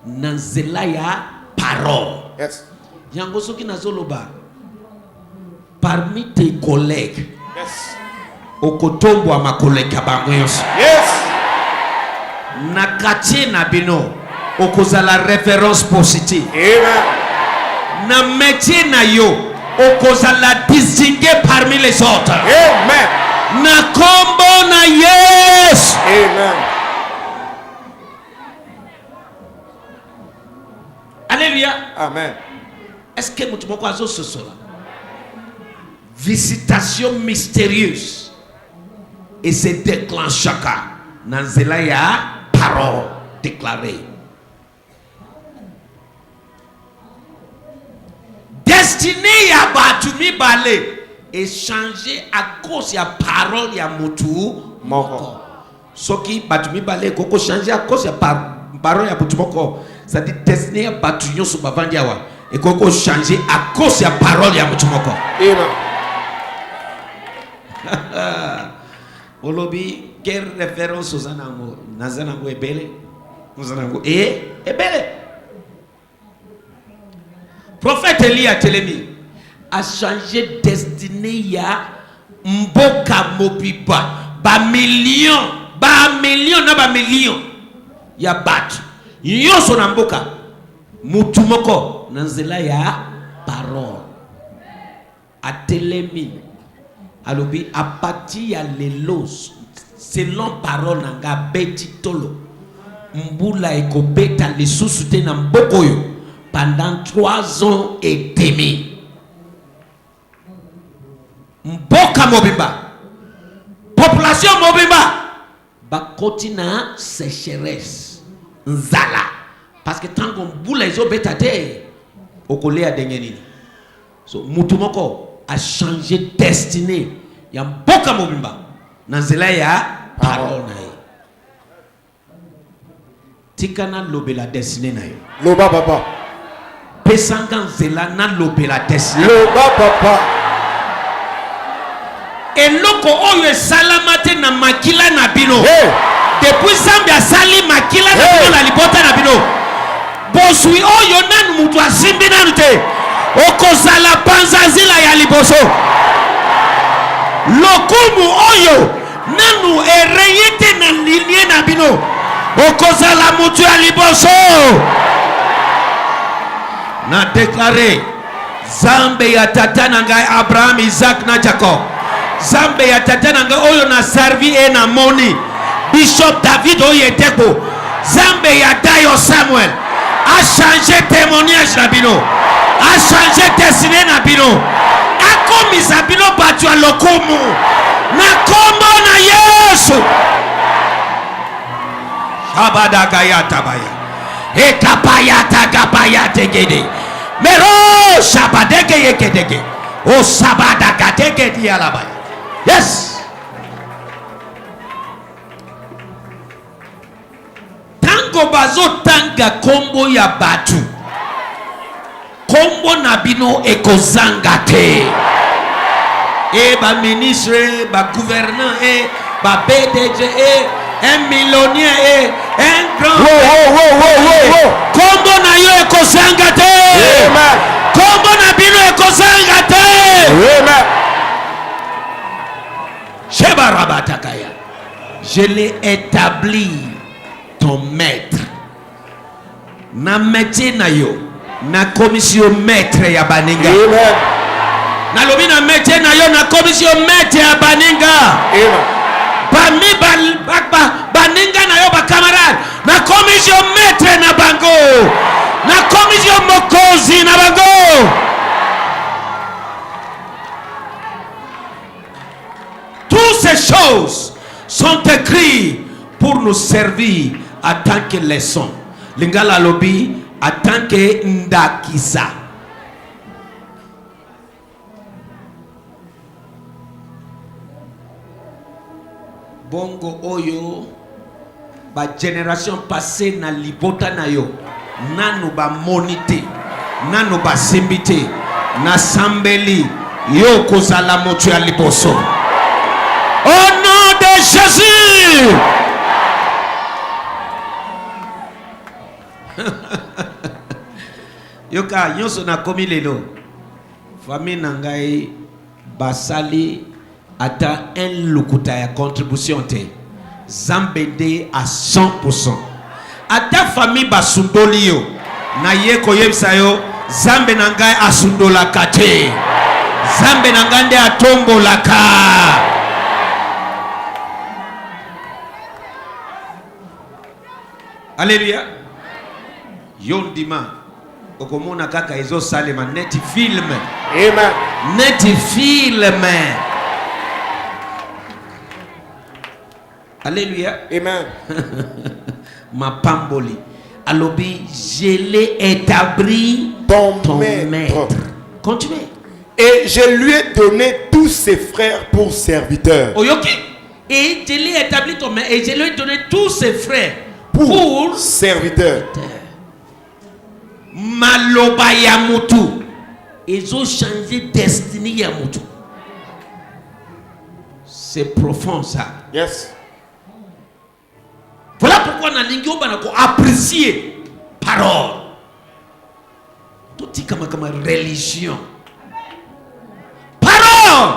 Nanzela ya parole. Yes. Yango soki nazoloba. Parmi tes collègues. Yes. Okotombo ma collègue abangos. Yes. Nakati na bino. Okozala référence positive. Amen. Na métier na yo. Okozala distingué parmi les autres. Amen. Na kombo na yes. Amen. Alléluia. Amen. Est-ce que nous pouvons voir ce soir? Visitation mystérieuse. Et c'est déclenchaka. Nanzela ya parole déclarée. Destiné ya batumi balé. Échanger à cause ya parole ya mutu moko. Soki batumi balé koko changer à cause ya parole ya mutu moko. Ça dit destiné ya batuyon sur bavandiawa. Et koko changer à cause ya parole ya mutu moko. Amen. Olobi, quelle référence aux anango? Nazanango est belle. Nazanango est belle. Prophète Élie a télémi a changé destinée ya mboka mobiba ba million na ba million ya bat yoso na mboka mutumoko nanzela ya parole a télémi alobi a partir ya lelos selon parole nanga beti tolo mbula ekobeta lisusu te na mboko yo pendant 3 ans et demi. Mboka mobimba. Population mobimba. Bakoti na sécheresse. Nzala. Parce que tant qu'on boule les eaux bétate, okolé a dengenini. So mutumoko a changé destinée. Ya mboka mobimba. Nanzela ya parole na ye. Tikana lobela destinée na yo. Loba papa. Pesanga zela na lobela destinée. Loba papa. Eloko oyo esalamate na makila na bino. Hey. Depuis Zambia sali makila na bino na libota na bino. Bosui oyo nanu mutu asimbi nanu te. Okozala panza zila ya liboso. Lokumu oyo nanu ereyete na linie na bino. Okozala mutu ya liboso. Na déclaré Zambe ya tata na ngai Abraham, Isaac na Jacob. Zambe ya tata na ngai oyo na servi e na moni Bishop David oyo eteko. Zambe ya Dayo Samuel. a changé témoignage na bino, a changé destinée na bino, a komisa bino batu ya lokumu na kombo na Yesu. Shabadagayata baya ekapayata kapayate gede mero shabadege yekedege o sabadakatege dialabaya. Yes. Tango bazo tanga kombo ya batu, kombo na bino ekozanga te. E ba ministre, ba gouverneur, ba BDG, un millionnaire, un grand. Kombo na yo ekozanga te. Kombo na bino ekozanga te. Shebarabatakaya. Je l'ai établi ton maître. Na métier na yo, na commission maître ya baninga. Amen. Na lobi na métier na yo, na commission maître ya baninga. Amen. Baninga na yo ba camarade, na commission maître na bango, na commission mokozi na bango. Toutes ces choses sont écrites pour nous servir en tant que leçon. Lingala lobi en tant que ndakisa. Bongo oyo ba génération passée na libota na yo nanu ba monité nanu ba simbité na sambeli yo kozala motu ya liboso. Au nom de Jésus. Yoka nyonso na komi lelo famille nangai basali ata un lukuta ya contribution te zambede à 100%. Ata famille basundoli yo na ye koyebisa yo zambe nangai asundola kate, zambe nangande atombola ka. Alléluia. Yondima okomona kaka ezo salema net film. Amen. Net film. Alléluia. Amen. Ma pamboli. Alobi, je l'ai établi Ton maître. maître. Continuez. Et je lui ai donné tous ses frères pour serviteurs. Oyoki. Et je l'ai établi ton maître. Et je lui ai donné tous ses frères pour serviteurs. Maloba ya mutu. Ils ont changé destinée ya mutu. C'est profond ça. Yes. Voilà pourquoi on a l'ingénieur apprécier parole. Tout est comme religion. Parole.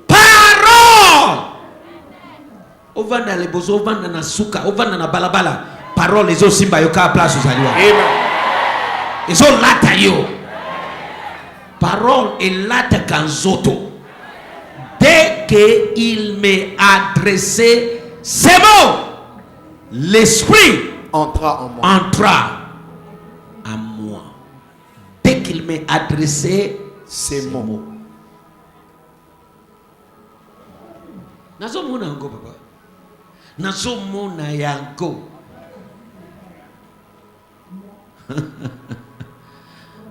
Parole. Ovanda le bozo, ovanda na suka, ovanda na balabala. Parole les autres simba yoka place aux alliés. Amen. Ils ont lata yo. Parole et lata kanzoto. Dès qu'il m'est adressé ces mots, l'esprit Entra en moi. entra à moi. Dès qu'il m'est adressé Ces mots. Nazo mona yango papa. Nazo mona yango.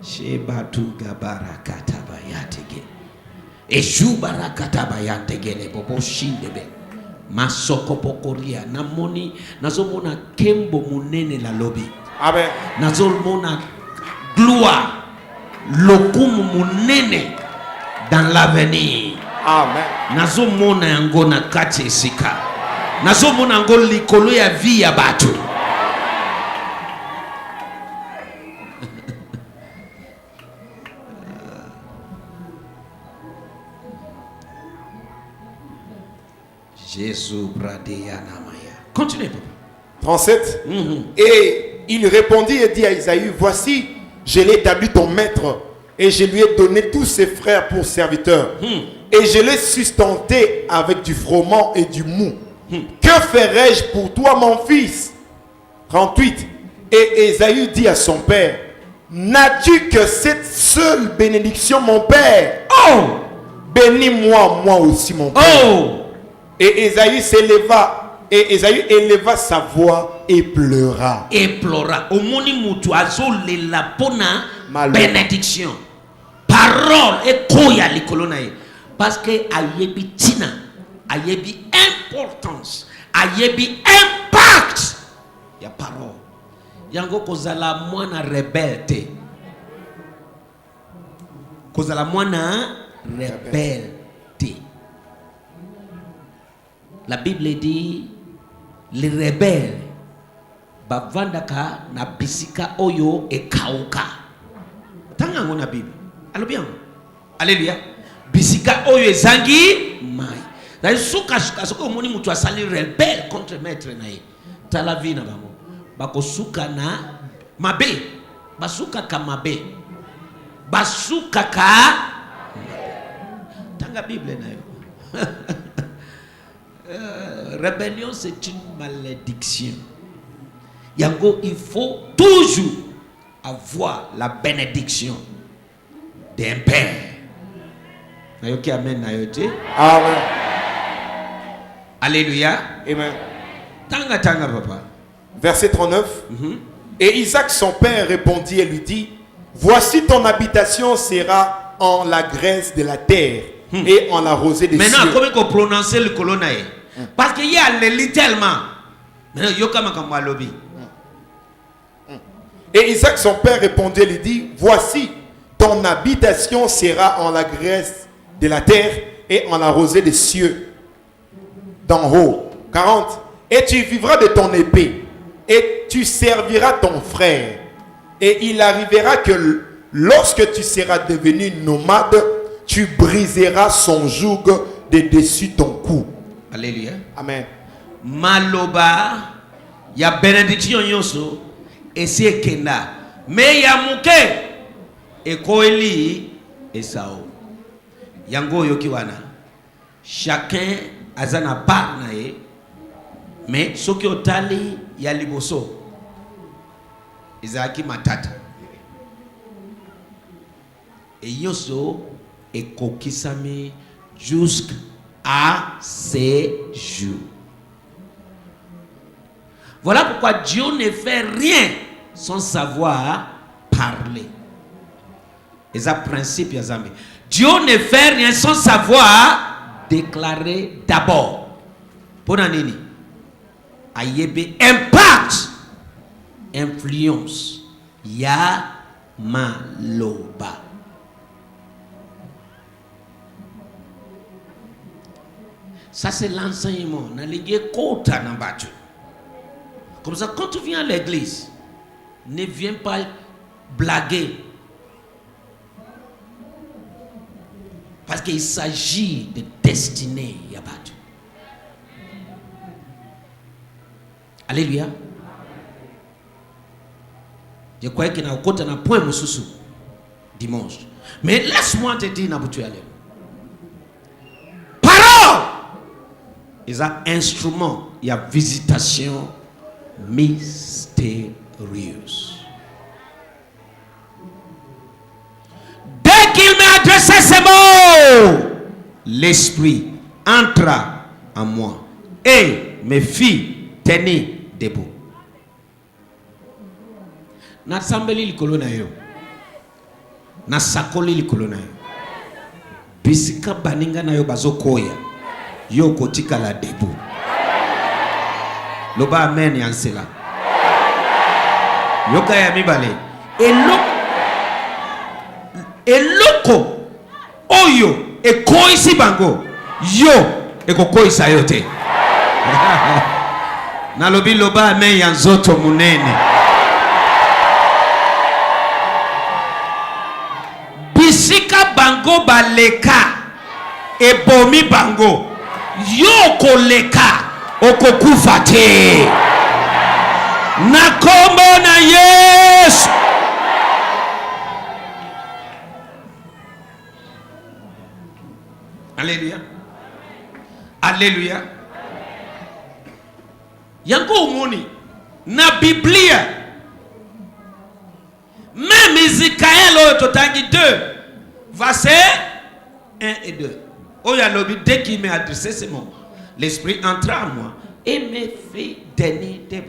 Sheba tu gabara kataba yatege. Eju barakataba yategele bobo shindebe. Masoko pokoria namoni nazo mona kembo munene la lobi. Amen. Nazo mona gloire lokumu munene dans l'avenir. Amen. Nazo mona yango na kati esika. Nazo mona yango likolo ya vie ya batu. Jésus bradeyana maya. Continuez papa. 37. Et il répondit et dit à Isaïe, voici, je l'ai établi ton maître et je lui ai donné tous ses frères pour serviteurs. Et je l'ai sustenté avec du froment et du mou. Que ferai-je pour toi, mon fils? 38. Et Ésaü dit à son père, n'as-tu que cette seule bénédiction, mon père? Oh! Bénis-moi, moi aussi, mon père. Oh! Et Ésaü éleva sa voix et pleura. Et pleura. Au moni mutu azole la pona Malo. bénédiction. Parole et koya likolona ye. Parce que ayebi tina, ayebi importance, ayebi impact. Ya parole. Yango kozala mwana rebelle te. Kozala mwana rebelle te. La Bible dit les rebelles bavandaka na bisika oyo ekauka. Tanga ngona Bible. Alobiango. Alléluia. Bisika oyo ezangi mai. Na suka suka moni mutu asali rebelle contre maître na ye. Tala vina bango. Bakosuka na mabe. Basuka ka mabe. Basuka ka tanga Bible na yo. Rébellion, c'est une malédiction. Yango, il faut toujours avoir la bénédiction d'un père. Nayoki amen nayote. Amen. Alléluia. Amen. Tanga tanga papa. Verset 39. Et Isaac, son père, répondit et lui dit, voici ton habitation sera en la graisse de la terre et en la rosée des cieux. Maintenant, comment qu'on prononce le colonae? Parce qu'il y a littéralement. Maintenant, yokama kama lobby. Et Isaac, son père, répondit et lui dit, voici ton habitation sera en la graisse de la terre et en la rosée des cieux d'en haut. 40. Et tu vivras de ton épée et tu serviras ton frère. Et il arrivera que lorsque tu seras devenu nomade, tu briseras son joug de dessus ton cou. Alléluia. Amen. Maloba ya bénédiction yoso esi kenda me ya muke ekoeli Esau. Yango yoki wana chacun azana part na ye mais soki otali ya liboso ezaki matata et yoso ekokisami jusqu'à ces jours. Voilà pourquoi Dieu ne fait rien sans savoir parler. Et ça principe yazambi. Dieu ne fait rien sans savoir déclarer d'abord. Pour nini? Ayebe impact, influence, ya maloba. Ça c'est l'enseignement. Comme ça, quand tu viens à l'église, ne viens pas blaguer. Parce qu'il s'agit de destinée. Alléluia. Je crois qu'il y a un point dimanche. Mais laisse-moi te dire, parole! Il y a un instrument, il y a visitation mystérieuse. Dès qu'il m'a adressé ces mots, l'esprit entra en moi et me fit tenir debout. Nasambeli likolo na yo. Nasakoli likolo na yo. Bisika baninga na yo bazokoya. Yo kotika la debout. Loba amen yansela. Yoka ya mibale. Eloko oyo ekoisi bango. Yo ekokoisa yote. Nalobi loba amen yanzoto munene. Bisika bango baleka ebomi bango. Yo koleka okokufa te. Na kombo na Yesu. Alléluia. Alléluia. Yango umoni na Biblia totangi 2, verset 1 et 2. Oh, yalobi, dès qu'il m'a adressé ces mots, l'esprit entra en moi et me fait donner des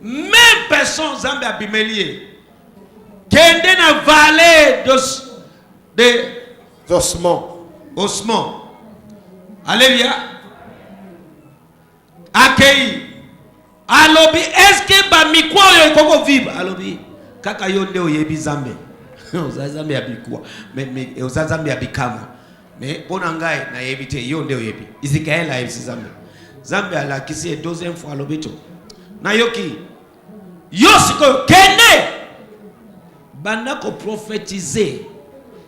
même personne Zambé Abimelie qui est dans la vallée d'ossements. Alléluia. Accueilli. Alobi, est-ce que Bamikwa yoko vivre? Alobi, kaka yonde oyebi Zambé. Zambé abikwa. Mais Zambé abikama. Mais pour Nangai, na yebite yonde oyebi. Izikael a yebisi Zambé. Zambé a la kisi deuxième fois alobito. Na yoki. Yosiko kene. Banda ko prophétiser.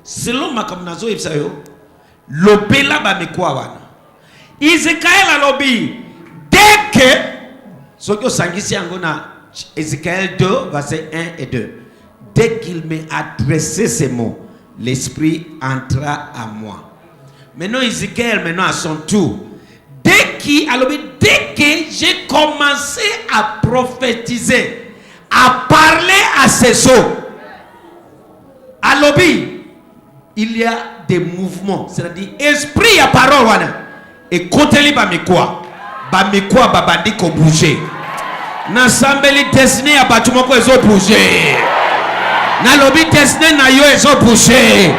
Selon makamnazo yebsayo. Lopela Bamikwa wana. Izikael alobi. Dès que ce que Sangisi Angona, Ézéchiel 2, verset 1 et 2. Dès qu'il m'a adressé ces mots, l'esprit entra à moi. Maintenant, Ézéchiel, à son tour, dès que j'ai commencé à prophétiser, à parler à ces eaux, à l'obé, il y a des mouvements, c'est-à-dire esprit à parole, et côté Bamikwa. Bamikwa babandi ko bouger. Na sambeli destiné à batumoko ezo bouger. Na lobi destiné na yo ezo bouger.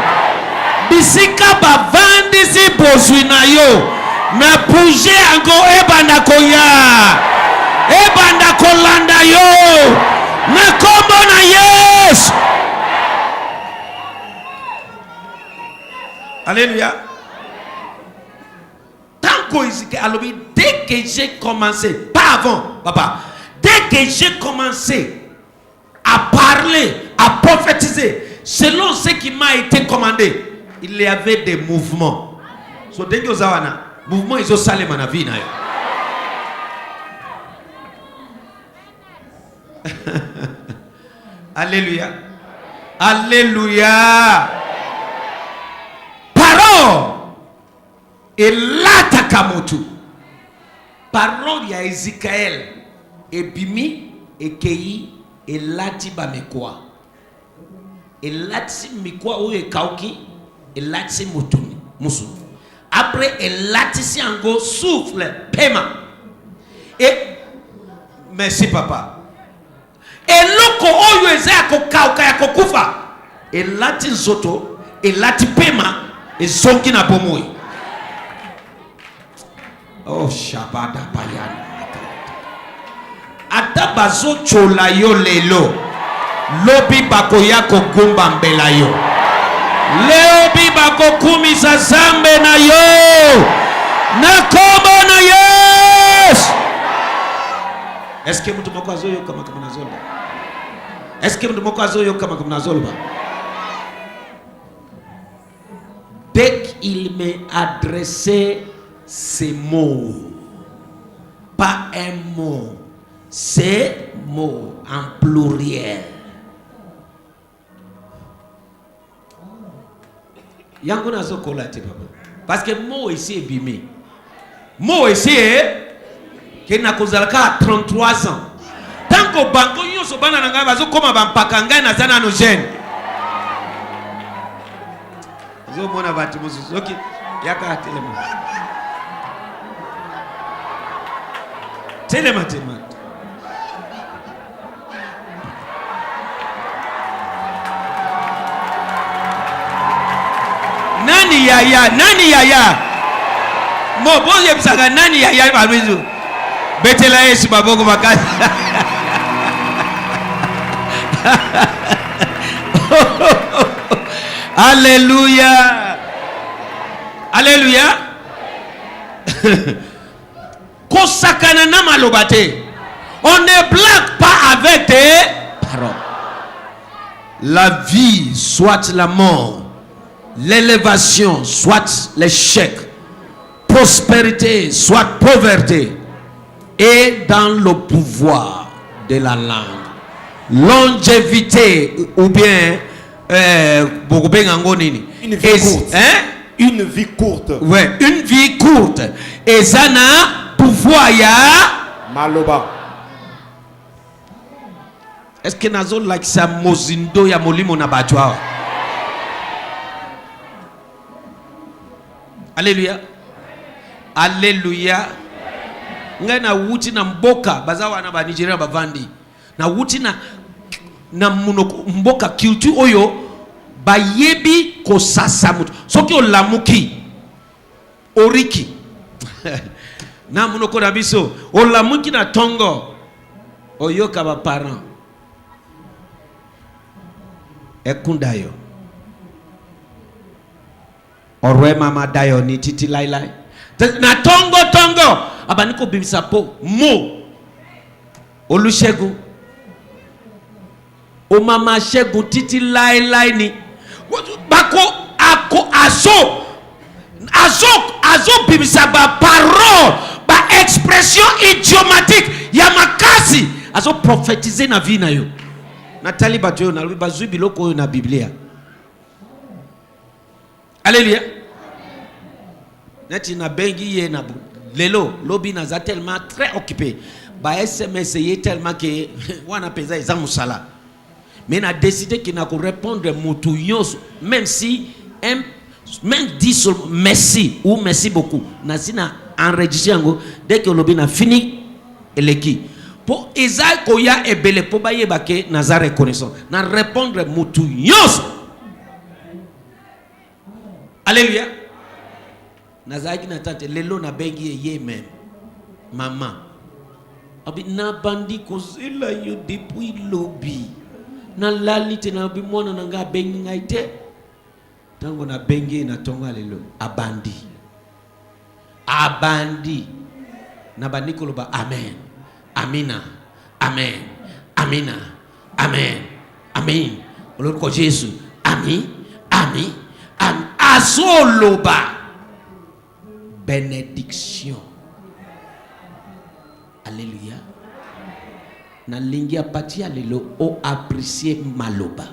Bisika bavandi si bozui na yo. Na bouger ango ebanda koya. Ebanda kolanda yo. Na kombo na Yesu. Alléluia. Dès que j'ai commencé, pas avant, papa, dès que j'ai commencé à parler, à prophétiser, selon ce qui m'a été commandé, il y avait des mouvements. So, dès que vous avez un mouvement, ils ont salé ma vie. Alléluia. Alléluia. Parole. Et là, Takamotu. Parole ya Ézéchiel. Et Bimi, et Kei, et Lati Bamekwa. Et Lati Mikwa ou et Kauki, et Lati Mutumi. Musu. Après, et Lati Siango souffle, paiement. Et, merci papa. Et loko oyo ezako kauka ya kokufa. Et Lati Zoto, et Lati paiement, et Zonki na bomoi. Oh, Shabada Bayan. Atabazo chola yo lelo. Lobi bakoya kogumba mbela yo. Leo biba kokumi sa zambe na yo. Na kobo na yes. Est-ce que mtu moko azoyo kama nazolba? Est-ce que mtu moko azoyo kama nazolba? Dès qu'il m'est adressé ces mots, pas un mot, ces mots en pluriel. Yangona zokola te papa. Parce que mot ici est bimé. Mot ici est que na kozalaka à 33 ans. Tant que bango nyoso bana nanga bazo koma bampakanga na zana no jeune. Zo mona batu mususu. OK. Yaka telema. Telema. Nani yaya. Mo boye bisaka nani yaya babizu. Betela Yesu baboko bakati. Alléluia. Alléluia. Kosakana na malobate. On ne blague pas avec tes paroles. La vie, soit la mort. L'élévation, soit l'échec. Prospérité, soit pauvreté. Et dans le pouvoir de la langue. Longévité, ou bien une vie courte. Une vie courte. Ouais, une vie courte. Et ça n'a pouvoir ya maloba. Est-ce que nazo like sa mozindo ya molimo na bajwa? Alléluia. Alléluia. Ngai na wuti na mboka bazawa na ba Nigeria bavandi. Na wuti na mboka culture oyo bayebi kosasa mutu. Soki olamuki oriki. Na munoko na biso olamuki na tongo oyoka ba parents. Ekundayo. Orwe mama dayo ni titi lailai. Na tongo abaniko bimisa po mo Olusegun o mama Segun titi lailai ni bako ako azo bimisa ba parole ba expression idiomatique ya makasi azo prophétiser na vie na yo. Nathalie Bajo na bazui biloko na Biblia. Alléluia. Neti na bengi ye na lelo lobi na za tellement très occupé. Ba SMS ye tellement que wana pesa eza musala. Mais na décidé qu'il n'a qu'à répondre mutu yos même 10 seulement merci ou merci beaucoup. Na sina enregistré ngo dès que lobi na fini eleki. Pour Isaac koya ebele po baye bake naza reconnaissance. Na répondre mutu yos. Alléluia. Nazaki na tante lelo na bengi ye même maman abi na bandi kozela yo depuis lobby na lalite na bi mwana na nga bengi ngaite tango na bengi na tonga lelo abandi na bandiko loba amen amina amen amina amen amen olor ko Jésus ami azoloba bénédiction. Alléluia. Na lingi apati alelo o apprécier maloba.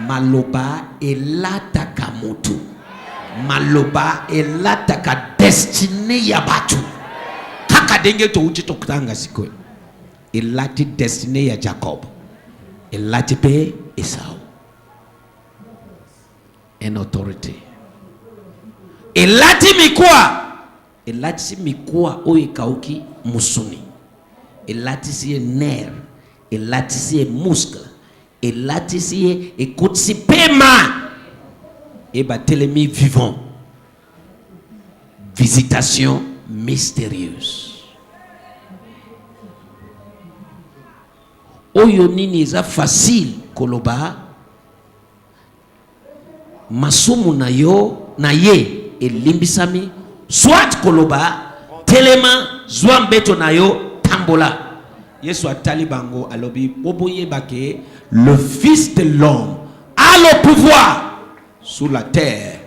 Maloba elata kamutu. Maloba elata ka destiny ya batu. Kaka denge to uchi to kutanga sikwe. Elati destiny ya Jacob. Elati pe Esau. En autorité. Elati mikwa oikauki musuni. Elati siye nerf. Elati siye muscle. Elati siye ekutsi pema. Eba telemi vivant. Visitation mystérieuse. Oyo nini eza facile koloba. Masumu na yo na ye. Elimbisami soit koloba telema zwambeto nayo tambola. Yesu atali bango alobi boboye bake le fils de l'homme a le pouvoir sur la terre.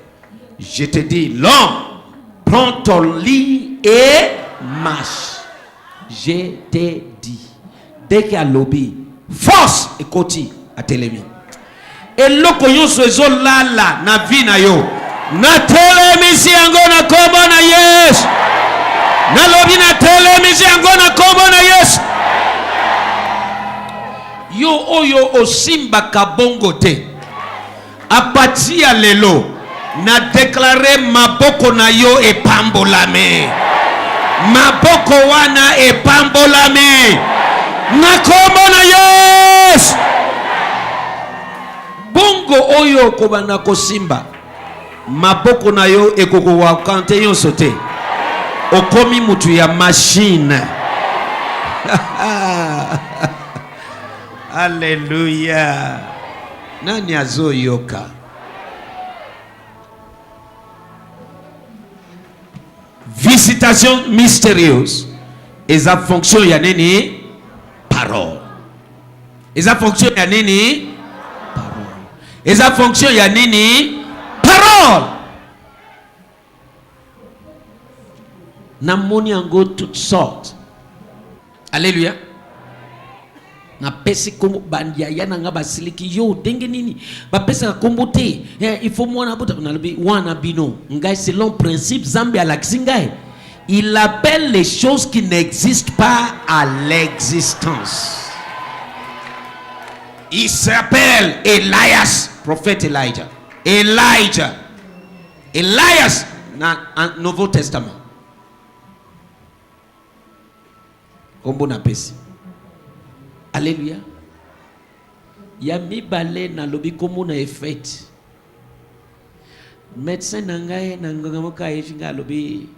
Je te dis l'homme prends ton lit et marche. Je te dis dès qu'il alobi force et koti atelemi eloko yonso ezolala na vie na yo na telemisi yango na kombo na Yesu. Na lobi na telemisi yango na kombo na Yesu. Yo oyo osimba kabongo te. Apati ya lelo na déclarer maboko na yo epambolame. Maboko wana epambolame. Na kombo na Yesu. Bongo oyo kobana kosimba. Maboko na yo ekoko wakante yo sote. Okomi mutu ya machine. Alléluia. Nani azo yoka? Visitation mystérieuse. Eza fonction ya nini? Parole. Eza fonction ya nini? Parole. Eza fonction ya nini? Parole. Na moni yango toutes sortes. Alléluia. Na pesi kombo bandia yana nga basiliki yo denge nini ba pesa kombo te il faut mwana bota na lobi wana bino ngai selon principe Zambi à l'axingai il appelle les choses qui n'existent pas à l'existence. Il s'appelle Elias, prophète Elijah. Elias dans le Nouveau Testament. Kombo na pesi. Alléluia. Ya mi balé na lobi kombo na effet. Médecin nangaye nangamoka efinga lobi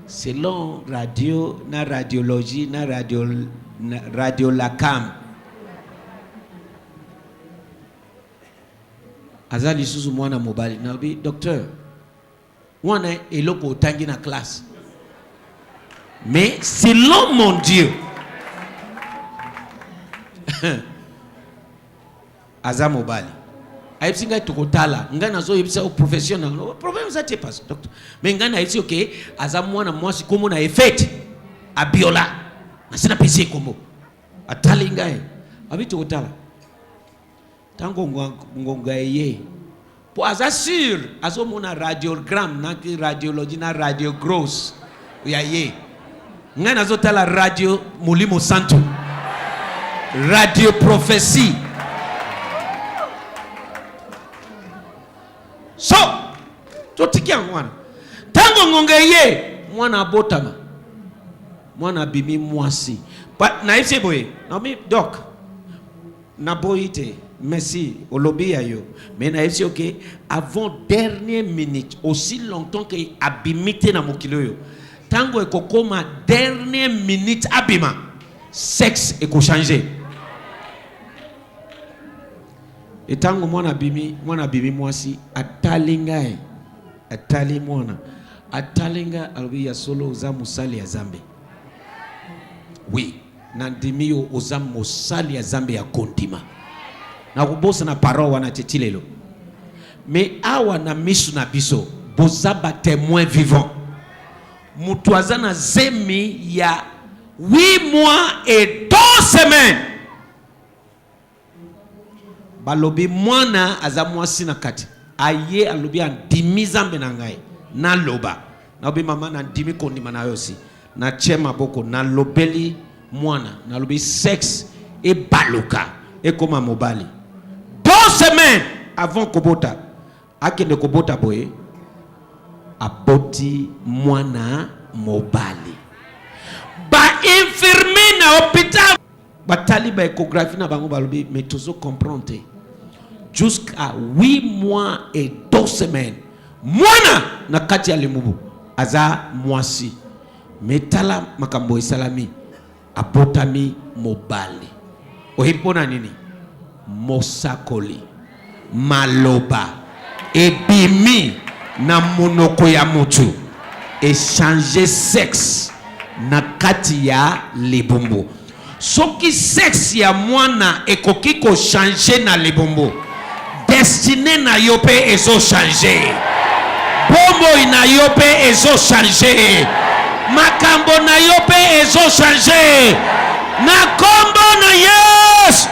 selon radio na radiologie na radio lacam. Azali susu mwana mobali na lobi docteur. Mwana eloko otangi na classe. Mais selon mon Dieu, aza mobali. Aipsi ngai tukotala, ngai nazo yebisa o professionnel. Problème ça te passe docteur. Mais ngai na yebisi OK, aza mwana mwasi komo na effet. Abiola. Nasina pesi komo. Atali ngai. Abi tukotala. Tango ngonga ye. Po aza sûr, azo mona radiogramme na radiologie na radio grosse. Ya ye. Ngai nazotala radio Mulimo Santo. Radio prophétie. So, totikia mwana. Tango ngongeye mwana abotama. Mwana bimi mwasi. But na ifse boye. Na mi doc. Na boite. Merci. Olobi yo. Mais na ifse OK. Avant dernière minute, aussi longtemps que abimite na mokilo yo. Tango ekokoma dernière minute abima. Sexe eko changer. Et tango mwana bimi mwasi atalinga atali mwana atalinga albi ya solo uza musali ya zambe. Oui, nandimi yo uza musali ya zambe ya kontima. Na kubosa na paro wana tetilelo. Mais awa na misu na biso bozaba témoin vivant. Mutuaza na zemi ya 8 mois et 2 semaines. Balobi mwana aza mwasi na kati. Aye alobi andimi zambe na ngai. Na loba. Na obi mama na ndimi kondima na yosi. Na chema boko na lobeli mwana. Na lobi sexe e baluka. E koma mobali. 2 semaines avant kobota. Akende kobota boye. Aboti mwana mobali. Ba infirmier na hôpital. Batali ba échographie na bango balobi mais tozo comprendre. Jusqu'à 8 mois et 2 semaines. Mwana na kati ya limubu aza mwasi. Metala makambo isalami abotami mobali. Ohipona nini? Mosakoli. Maloba. Ebimi na monoko ya mutu. Échanger sexe na kati ya libumbu. Soki sexe ya mwana ekoki ko changer na libumbu. Destiné na yope ezo changer. Bombo ina yope ezo changer. Makambo na yope ezo changer. Na kombo na yes.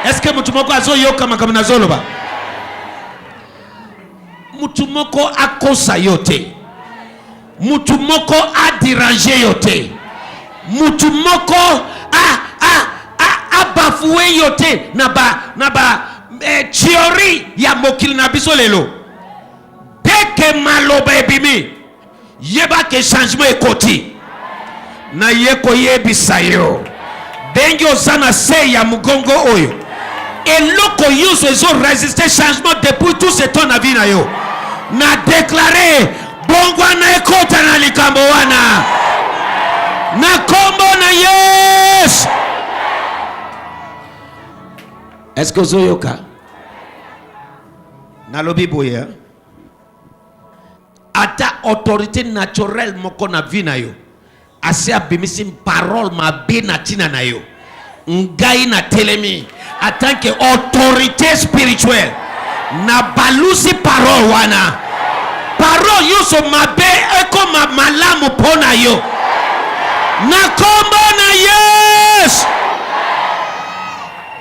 Est-ce que mutumoko azo yoka makambo na zoloba? Mutumoko akosa yote. Mutumoko a déranger yote. Mutumoko a bafoué yote na ba theory ya mokili na biso lelo. Dès que maloba ebimi yeba ke changement ekoti na yeko yebisa yo dengi ozana se ya mugongo oyo eloko yuzo ezo résister changement depuis tout ce temps na vie na yo na déclarer bongwa na ekota na likambo wana na kombo na yes. Est-ce que ozoyoka na lobi boye ata autorité naturelle moko na vie na yo asi abimisi parole mabe na tina na yo ngai na telemi en tant que autorité spirituelle na balusi parole wana parole yoso mabe eko malamu pona yo na kombo na yes.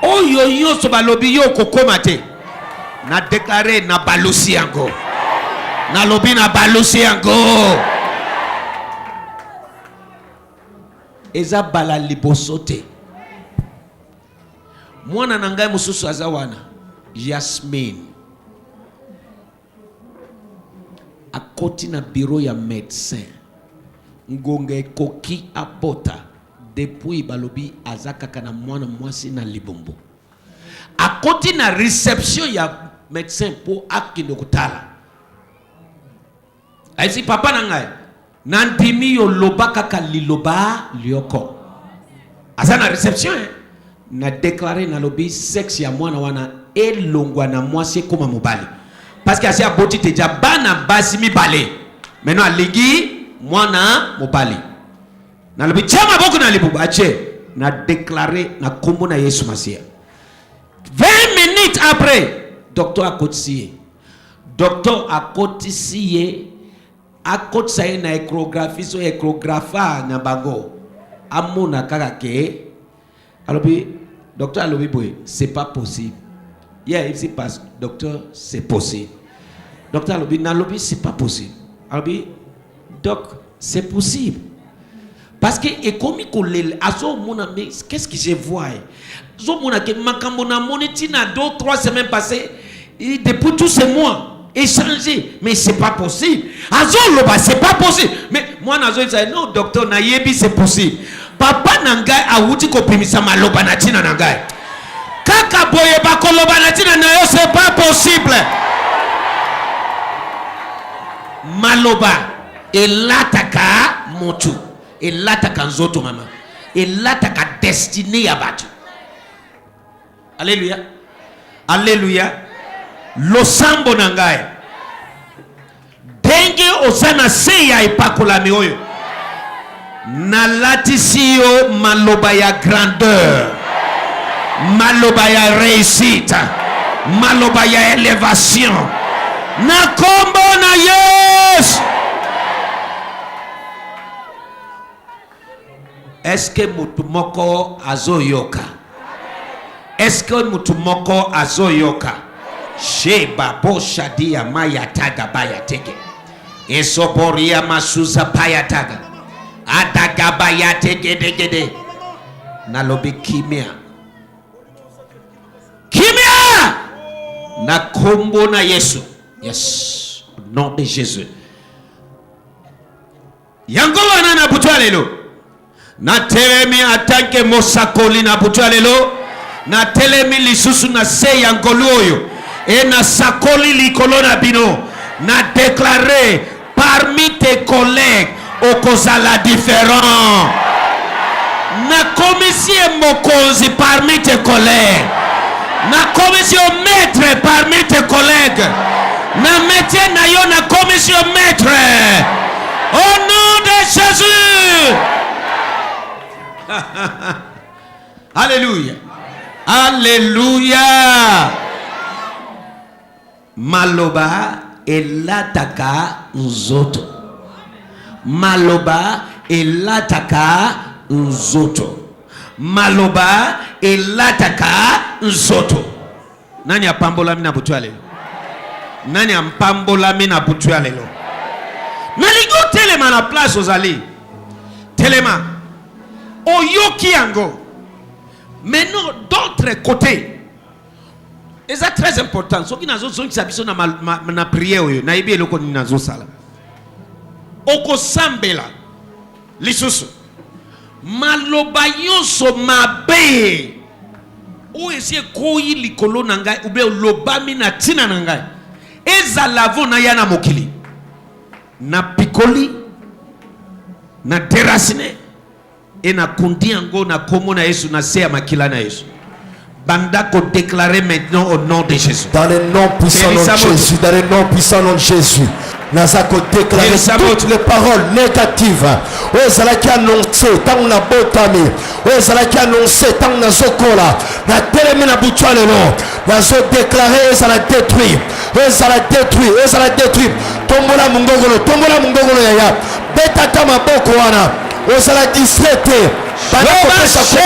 Oyo yoso balobi yo kokoma te na déclarer na balusi yango na lobi na balusi yango eza bala liboso te. Mwana na ngai mususu aza wana Yasmin akoti na bureau ya médecin ngonge koki abota depuis balobi azaka kana mwana mwasi na libombo akoti na réception ya médecin pour akinde kutala aisi papa na ngai nandimi yo loba kaka liloba lioko asa na réception na déclarer na lobi sexe ya mwana wana elongwa na mwasi koma mobali parce que asi aboti teja bana basi mibale maintenant aligi mwana mobali na lobi chama boko na libubu ache na déclarer na kombo na Yesu Masia 20 minutes après docteur akotisiye akotisa ye na échographie so échographa na bango amona kaka ke alobi docteur alobi boy c'est pas possible yeah il se passe docteur c'est possible docteur alobi na lobi c'est pas possible alobi doc c'est possible parce que et comme il aso mona mais qu'est-ce que je vois zo mona ke makambo na monetina 2-3 semaines passées depuis tous ces mois échanger mais c'est pas possible azo loba c'est pas possible mais moi nazo dit non docteur na yebi c'est possible papa nangai awuti ko primisa maloba na tina nangai kaka boye ba koloba na tina na yo c'est pas possible maloba elataka motu elataka nzoto mama elataka destiné ya batu alléluia alléluia losambo nangai denge osana se ya ipakolami oyo nalatisi yo maloba ya grandeur maloba ya réussite maloba ya élévation na kombo na Yesu. Est-ce que mutumoko azoyoka? Est-ce que mutumoko azoyoka? Sheba boshadia mayataga bayatege esoboria masuza bayataga adaga bayatege degede nalobi kimia na kombo na Yesu. Yes, au nom de Jésus. Yango wana na butwa lelo na telemi atanke mosakoli na butwa lelo na telemi lisusu na se yangolu oyo et na sakoli likolo na bino na déclarer parmi tes collègues okozala différent na commission mokonzi parmi tes collègues na commission maître parmi tes collègues na métier na yo na commission maître au nom de Jésus. Alléluia alléluia. Maloba elataka nzoto. Maloba elataka nzoto. Maloba elataka nzoto. Nani apambola mina butwa lelo? Nani ampambola mina butwa lelo? Naligo telema na place ozali. Telema. Oyoki yango. Mais non, d'autres côtés. Et c'est très important. Ce qui n'a pas na prière na ibi eloko ni nazo sala. Oko sambela. Lisusu. Maloba yonso mabe. O esi koyi likolo nangai ube lobami na tina nangai. Eza lavo na yana mokili. Na pikoli na derasine et na kundi yango na komo na Yesu na se ya makila na Yesu. Bandako déclarer maintenant au nom de Jésus. Dans le nom puissant de Jésus, dans le nom puissant de Jésus. Nazako déclarer toutes les paroles négatives. Ozala qui annoncé tant na botami. Ozala qui annoncé tant na zokola. Na telemi na butwa lelo. Nazo déclarer ozala détruit. Ozala détruit. Ozala détruit. Tombola mungogolo yaya. Betata maboko wana. Ozala distraité. Bandako pesa kwa.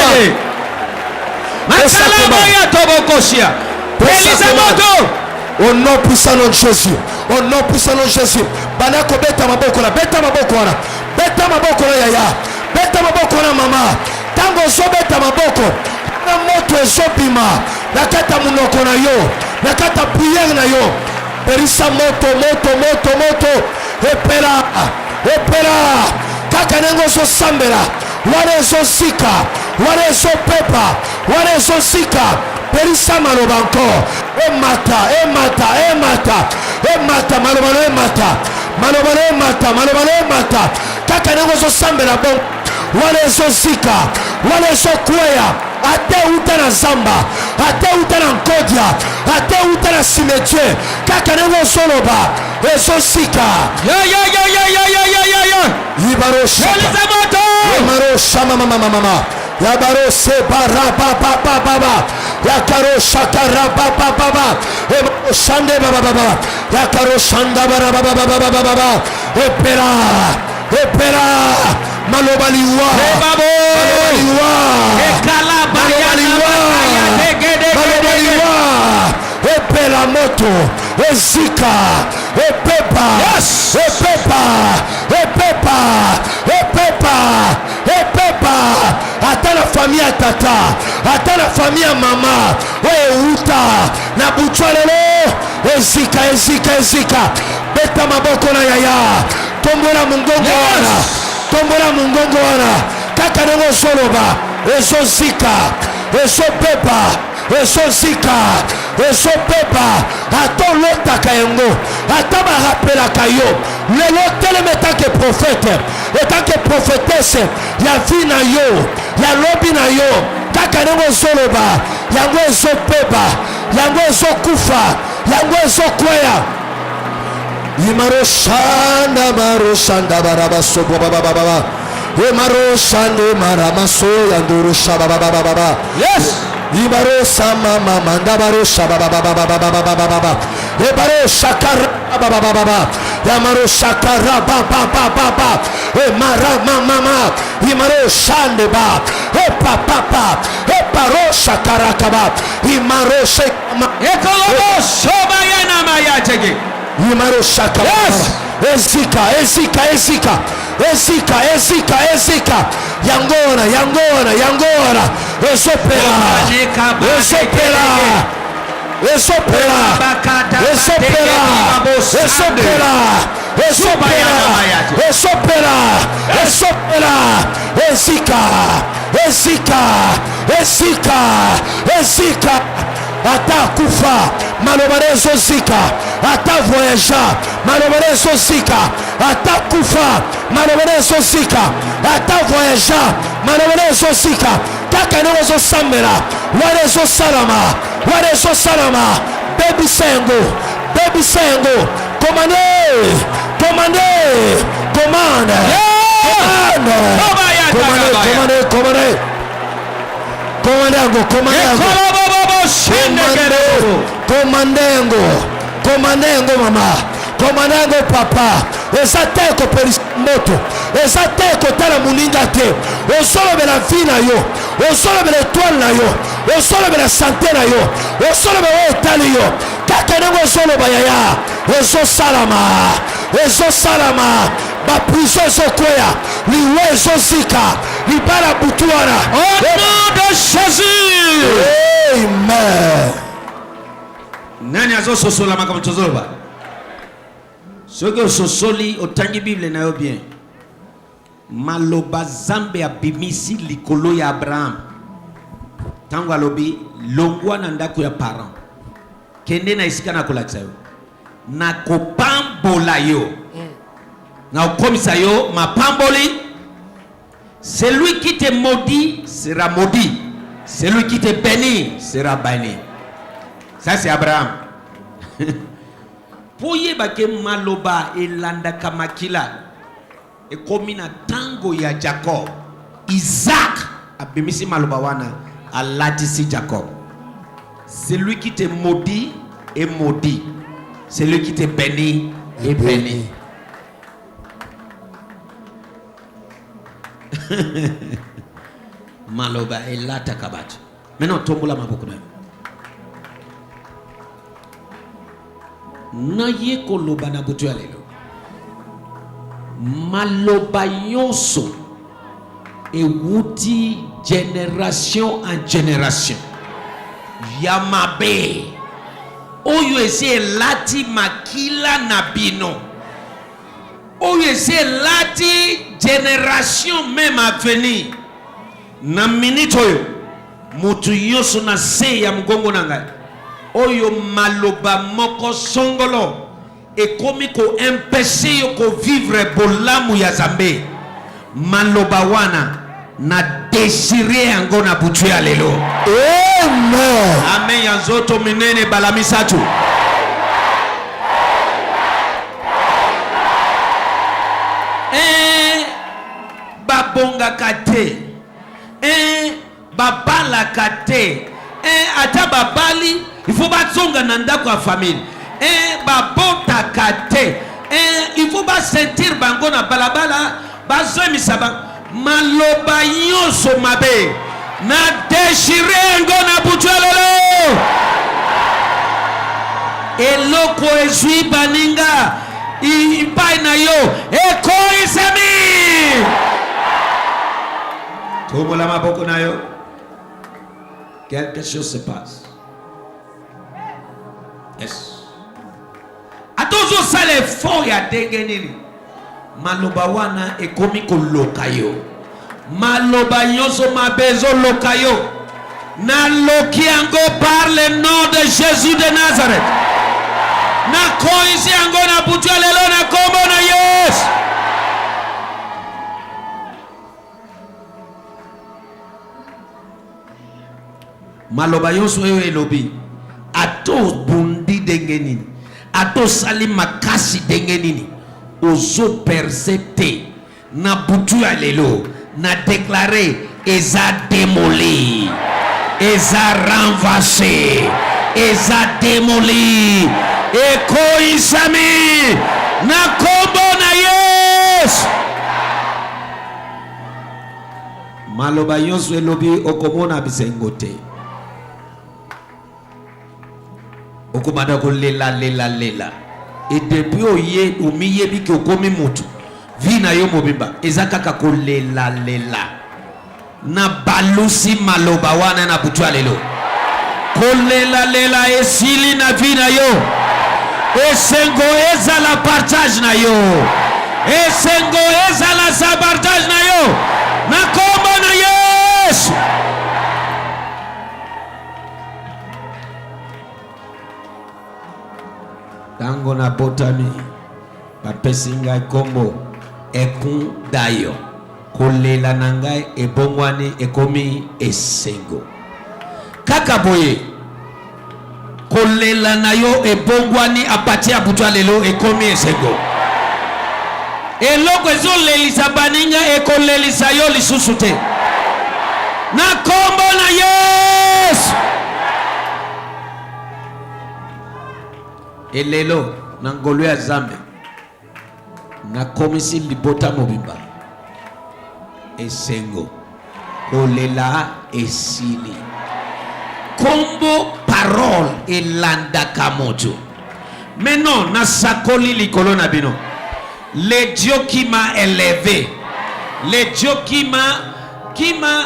Au nom puissant de Jésus, au nom puissant de Jésus, Banako beta maboko wana, beta maboko wana, beta maboko na yaya, beta maboko na mama, tango so beta maboko, na moto ezobima, nakata munoko na yo, nakata prière na yo, perisa moto epela kaka ndenge ozosambela wana ezosika wana ezopepa wana ezosika perisa maloba encore emata maloba emata kaka ndenge ozosambela bon wana ezosika wana ezokweya ate uta na zamba ate uta na nkodia ate uta na cimetière kaka ndenge ozoloba ezosika yibarosha mama yabarose barabababa yakaroshakarabababa emoshande bababa yakaroshanda barabababa epera malobaliwa epela moto ezika epepa ata na famille ya tata ata na famille ya mama oyo euta na butwa lelo ezika beta maboko na yaya tombola mungongo wana kaka ndenge ozoloba ezozika ezopepa ata olotaka yango ata barapelaka yo lelo telema etanke prophète etanke prophétesse ya vi na yo ya lobi na yo kaka ndenge ozoloba yango ezopepa yango ezokufa yango ezokweya Maroshanda barabasobo baba Maroshande maramaso yandurusha baba yes Ibarosa mama manda barosha baba Ebarosha karaba baba Yamarosha karaba baba mama Imaroshande ba papa Eparosha karakaba Imaroshe ekolobo soba yana mayatege Yimaroshaka yes ezika yangora ezopera ezika ata kufa malobarezo zika ata voyager malobarezo zika ata kufa malobarezo zika ata voyager malobarezo zika kaka nezo sambela warezo salama baby sengo commande Komandengo mama komandengo papa ezate ko moto ezate ko tala muninga te osolobela vie na yo osolobela étoile na yo osolobela santé na yo osolobela etali yo kaka ndenge osoloba yaya ezosalama baprizo ezokweya liwe ezozika libala butuana au nom de Jésus amen. Nani azososola makama tozoloba soki ososoli otangi bible na yo bien maloba zambe abimisi likolo ya Abraham tango alobi longwa na ndako ya parent kende na esika na kolakisa yo na kopambola yo na okomisa yo mapamboli. Celui qui te maudit sera maudit, celui qui te bénit sera béni. Ça c'est Abraham. Poye bake maloba elanda kamakila e komina tango ya Jacob. Isaac abimisi maloba wana alatisi Jacob. Celui qui te maudit est maudit, celui qui te bénit est béni. Maloba elata kabatu. Maintenant tombola maboko na. Na ye koloba na butu ya lelo. Maloba yonso ewuti génération en génération. Yamabe oyo ese lati makila na bino, oyo ese lati génération même à venir. Na minute oyo mutu yoso na se ya mgongo na ngai oyo maloba moko songolo ekomi ko empêcher yo ko vivre bolamu ya Zambe, maloba wana na désiré yango na butu ya lelo. Amen. Amen. Ya nzoto minene balamisatu. Babonga kate, babala kate, ata babali, il faut batzonga nanda kwa famille, babota kate, il faut ba sentir bango na balabala, bazwe misaba, maloba yoso mabe, na déchiré ngo na butualelo, eloko ezui baninga, ipai na yo, eko isemi. Quelque chose se passe. Yes. Atozo sale fort ya dengenini. Maloba wana ekomi ko lokayo. Maloba yoso mabezo lokayo. Na loki ango par le nom de Jésus de Nazareth. Na koisi ango na butu lelo na kombo na Yesu. Maloba yoso eyo elobi ato bundi dengenini ato sali makasi dengenini ozo percepte na butu ya lelo na déclarer eza démoli, eza renversé, eza démoli, eko isami na kombo na Yesu. Maloba yoso elobi okomona bisengote. Okomanda ko lela. Et depuis oye umiye biki okomi mutu. Vina yo mobimba. Ezakaka ko lela. Na balusi maloba wana na butu alelo. Ko lela esili na vina yo. Esengo eza la partage na yo. Esengo eza la sabartage na yo. Na kombo na Yesu. Tango na botami bapesinga kombo ekun dayo kolela nangai ebongwani ekomi esengo kaka boye kolela na yo ebongwani apatia butwa lelo ekomi esengo eloko ezolelisa baninga ekolelisa yo lisusu te na kombo na Yesu. Elelo na ngolo ya Zambe na komisi libota mobimba esengo kolela esili kombo parole elanda kamoto maintenant na sakoli likolo na bino le Dieu qui m'a élevé, le Dieu qui m'a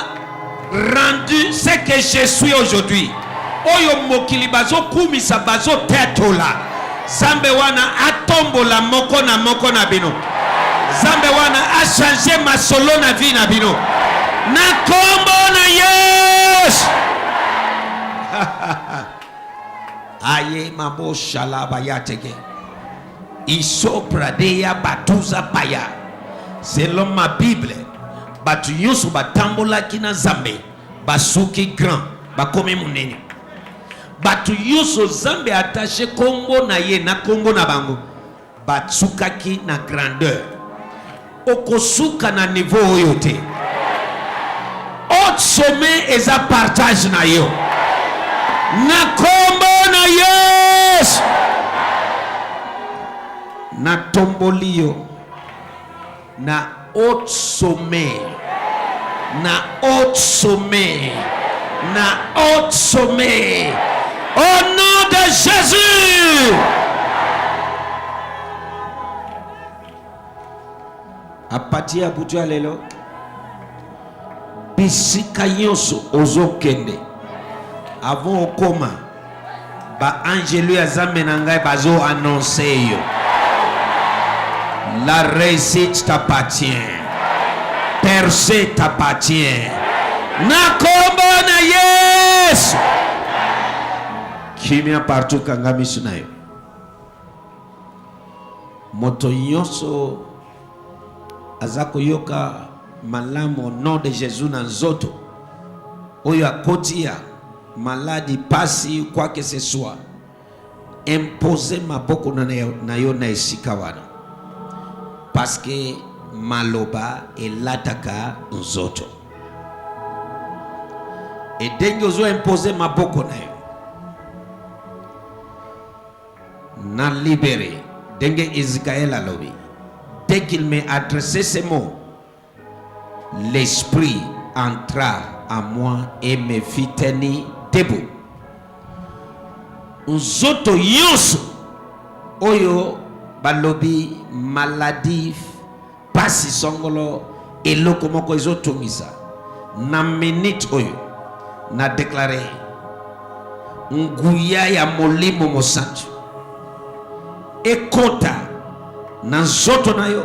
rendu ce que je suis aujourd'hui. Oyo mokili bazo kumisa bazo tetola Zambe wana atombola moko na bino. Zambe wana a changé ma solo na vie na bino. Na kombo na Yesu. Aye mabo shalaba yatege. Isopradeya batuza paya. Selon ma Bible, batu yosu batambola kina Zambe basuki grand bakomi munene. Batu yoso Zambe attaché kombo na ye na kombo na bango batsukaki na grandeur okosuka na niveau oyo te haut sommet eza partage na yo na kombo na Yesu na tomboli yo na haut sommet na haut sommet na haut sommet. Au nom de Jésus. A partir ya butu lelo bisika nyonso ozokende avant okoma ba angelu ya zambe na ngai bazo annoncer yo. La réussite t'appartient. Percée t'appartient. Na kombo na Yesu. Kimia partout kangami sunayo. Moto nyonso azako yoka malamu au nom de Jésus na nzoto. Oyo akotia maladie pasi quoi que ce soit. Imposer maboko na yo na esika wana. Parce que maloba elataka nzoto. Et denge ozo imposer maboko na yo. Na libéré. Denge Ezekiel a lobby. Dès qu'il m'a adressé ces mots, l'esprit entra à moi et me fit tenir debout. Nzoto yoso oyo balobi maladie pasi songolo eloko moko ezotungisa na minute oyo na déclaré nguya ya molimo mosantu ekota na nzoto na yo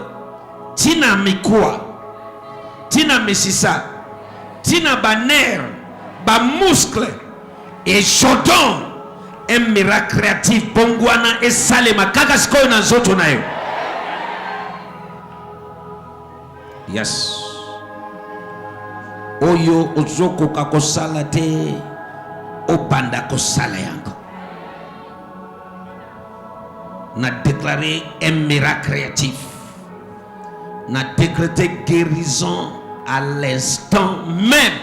tina mikua tina misisa tina baner ba muscle et jodon un miracle créatif bongwana et salema kaka sikoyo na nzoto na yo. Yes. Oyo ozoko kakosala te obanda kosala yango. Na déclaré un miracle créatif. Na décrété guérison à l'instant même.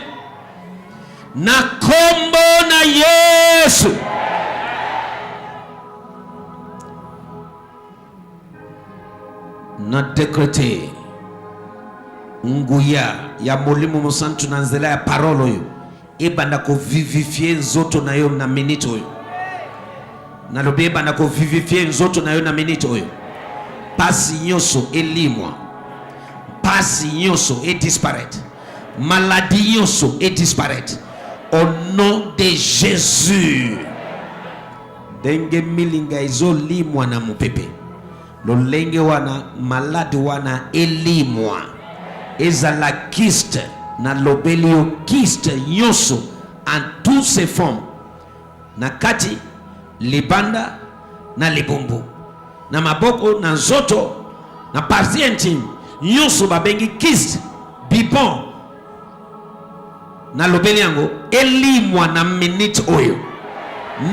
Na kombo na Yesu. Na décrété nguya ya molimo mosantu na nzela ya parole oyo ebanda ko vivifier nzoto na yo na minute oyo. Na lobi ebanda ko vivifier nzoto na yo na minute oyo. Pasi nyoso elimwa. Pasi nyoso et disparaître. Maladie nyoso et disparaître. Au nom de Jésus. Denge milinga izo limwa na mupepe. Lolenge wana malade wana elimwa. Ezala kiste na lobelio kiste nyoso en toutes ses formes. Na kati libanda na libombo. Na maboko na nzoto na partie intime nyoso babengi kiste bipon na lobeli yango elimwa na minute oyo.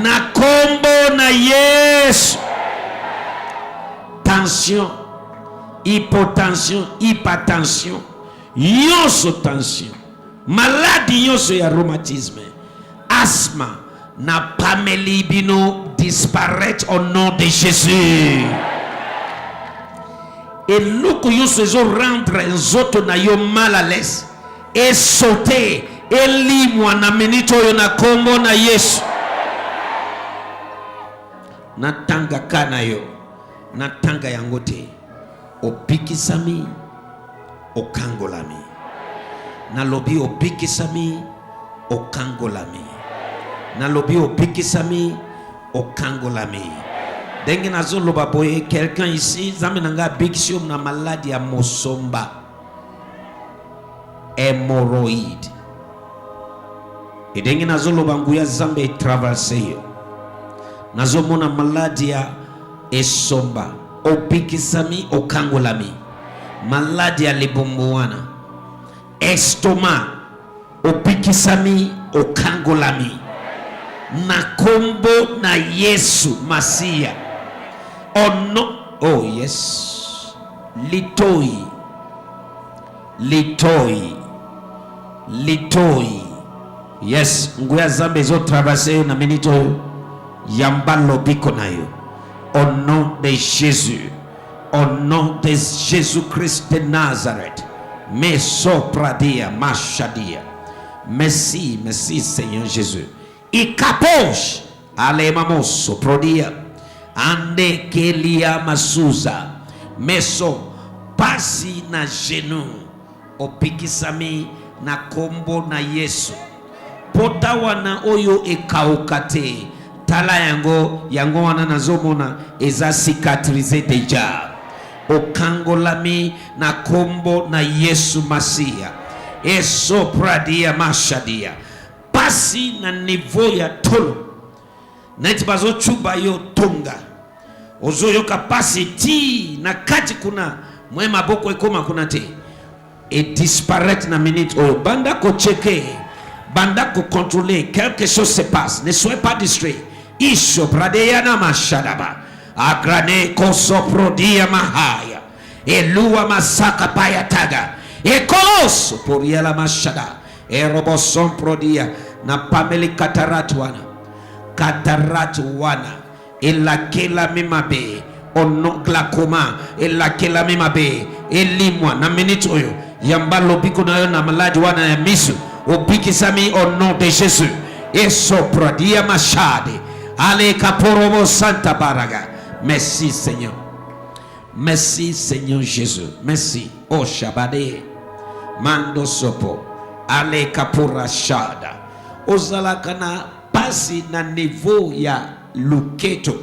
Na kombo na Yesu. Tension, hypotension, hypertension, yoso tension, maladie yoso ya rhumatisme, asthme, na pamelibino disparaître au nom de Jésus. Et loko yoso ezo rendre nzoto na yo mal à l'aise et sauter et limwa na minute oyo na kombo na Yesu. Na tanga kana yo. Na tanga yangote opikisami okangolami. Na lobi opikisami okangolami. Na lobi opikisami okangolami. Denge nazo loba boye quelqu'un ici zambe nanga bikisium na maladie ya mosomba. Hémorroïde. Et denge nazo loba nguya zambe traverser yo. Nazo mona maladie ya esomba opikisami okangolami. Maladi ya libomboana estoma opikisami okangolami. Na kombo na Yesu Masia. Oh no. Oh yes. Litoi. Litoi. Litoi. Yes. Nguya zambe zo traverser na minito yambalo biko na yo. Au nom de Jésus, au nom de Jésus-Christ de Nazareth, Mesopradia, Machadia. Merci, merci Seigneur Jésus. Ikaposh, Alemamoso, Prodia, Ande Kelia Masuza, Meso, Pasi na genou, opikisami na kombo na Yesu. Potawana oyo ekaukate. tala yango wana nazomona eza cicatrisé déjà okangolami na kombo na Yesu Masia esopradia mashadia pasi na niveau ya tolo neti bazo chuba yo tonga ozoyo capacity na kati kuna mwema boko ekoma kuna te et disparaître na minute oyo banda ko checker banda ko contrôler quelque chose se passe, ne soyez pas distrait. Isho pradeyana mashadaba agrane kosoprodia mahaya elua masaka payataga ekolos poriela mashada eroboson prodia na pameli kataratuana elakela mimabe ono glaucoma elakela mimabe elimwa na minute oyo yambalo biko na yo na maladi wana ya misu obikisami au nom de Jésus et sopradia machade ale kaporomo santa baraga. Merci Seigneur, merci Seigneur Jésus, merci oh shabade mando sopo ale kapura shada ozalakana pasi na niveau ya luketo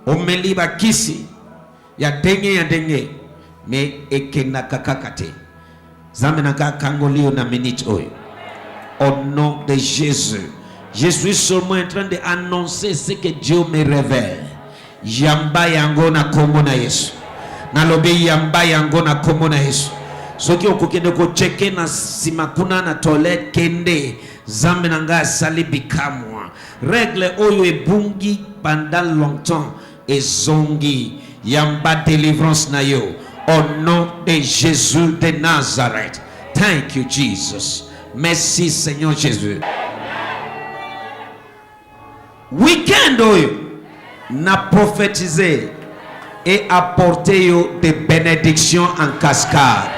omeliba kisi ya denge me ekena kakakate Zamenaka kangolio na minute oyo. Au nom de Jésus. Je suis seulement en train d'annoncer ce que Dieu me révèle. Yamba yango na komo na Yesu. Nalobe yamba yango na komo na Yesu. Soki okukende ko cheke na simakuna na toilette kende. Zamenanga sali bikamwa. Règle oyo ebungi pendant longtemps. Ezongi. Yamba délivrance na yo. Au nom de Jésus de Nazareth. Thank you, Jesus. Merci, Seigneur Jésus. Weekend oyo na prophétisé et apporté des bénédictions en cascade.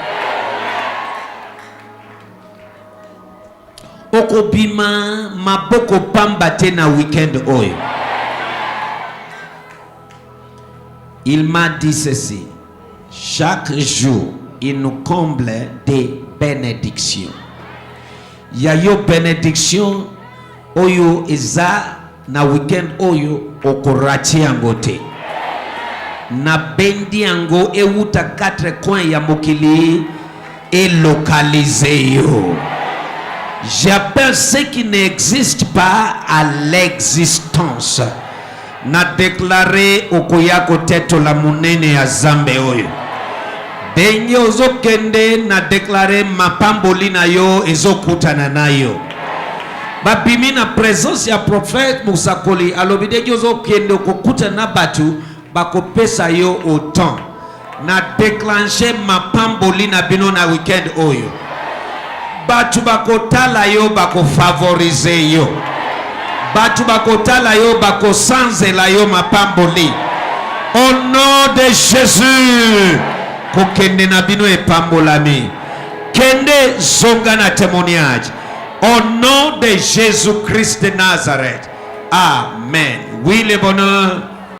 Okobima maboko pambate na weekend oyo. Il m'a dit ceci. Chaque jour, il nous comble des bénédictions. Yayo bénédiction oyo eza na weekend oyo okorati angote. Na bendi ango euta 4 coins ya mokili et localisé yo. J'appelle ce qui n'existe pas à l'existence. Na déclaré okoyako teto la munene ya zambe oyo. Denye ozokende na déclaré mapamboli na yo ezokutana na yo. Babimi na présence ya prophète Musakoli alobideki ozokende okokutana na batu bakopesa yo autant. Na déclencher mapamboli na bino na weekend oyo. Batu bakotala yo bakofavorize yo. Batu bakotala yo bako sanzela yo mapamboli. Au nom de Jésus. Kokende na bino epambolami. Kende zonga na témoignage. Au nom de Jésus-Christ de Nazareth. Amen. Oui, le bonheur.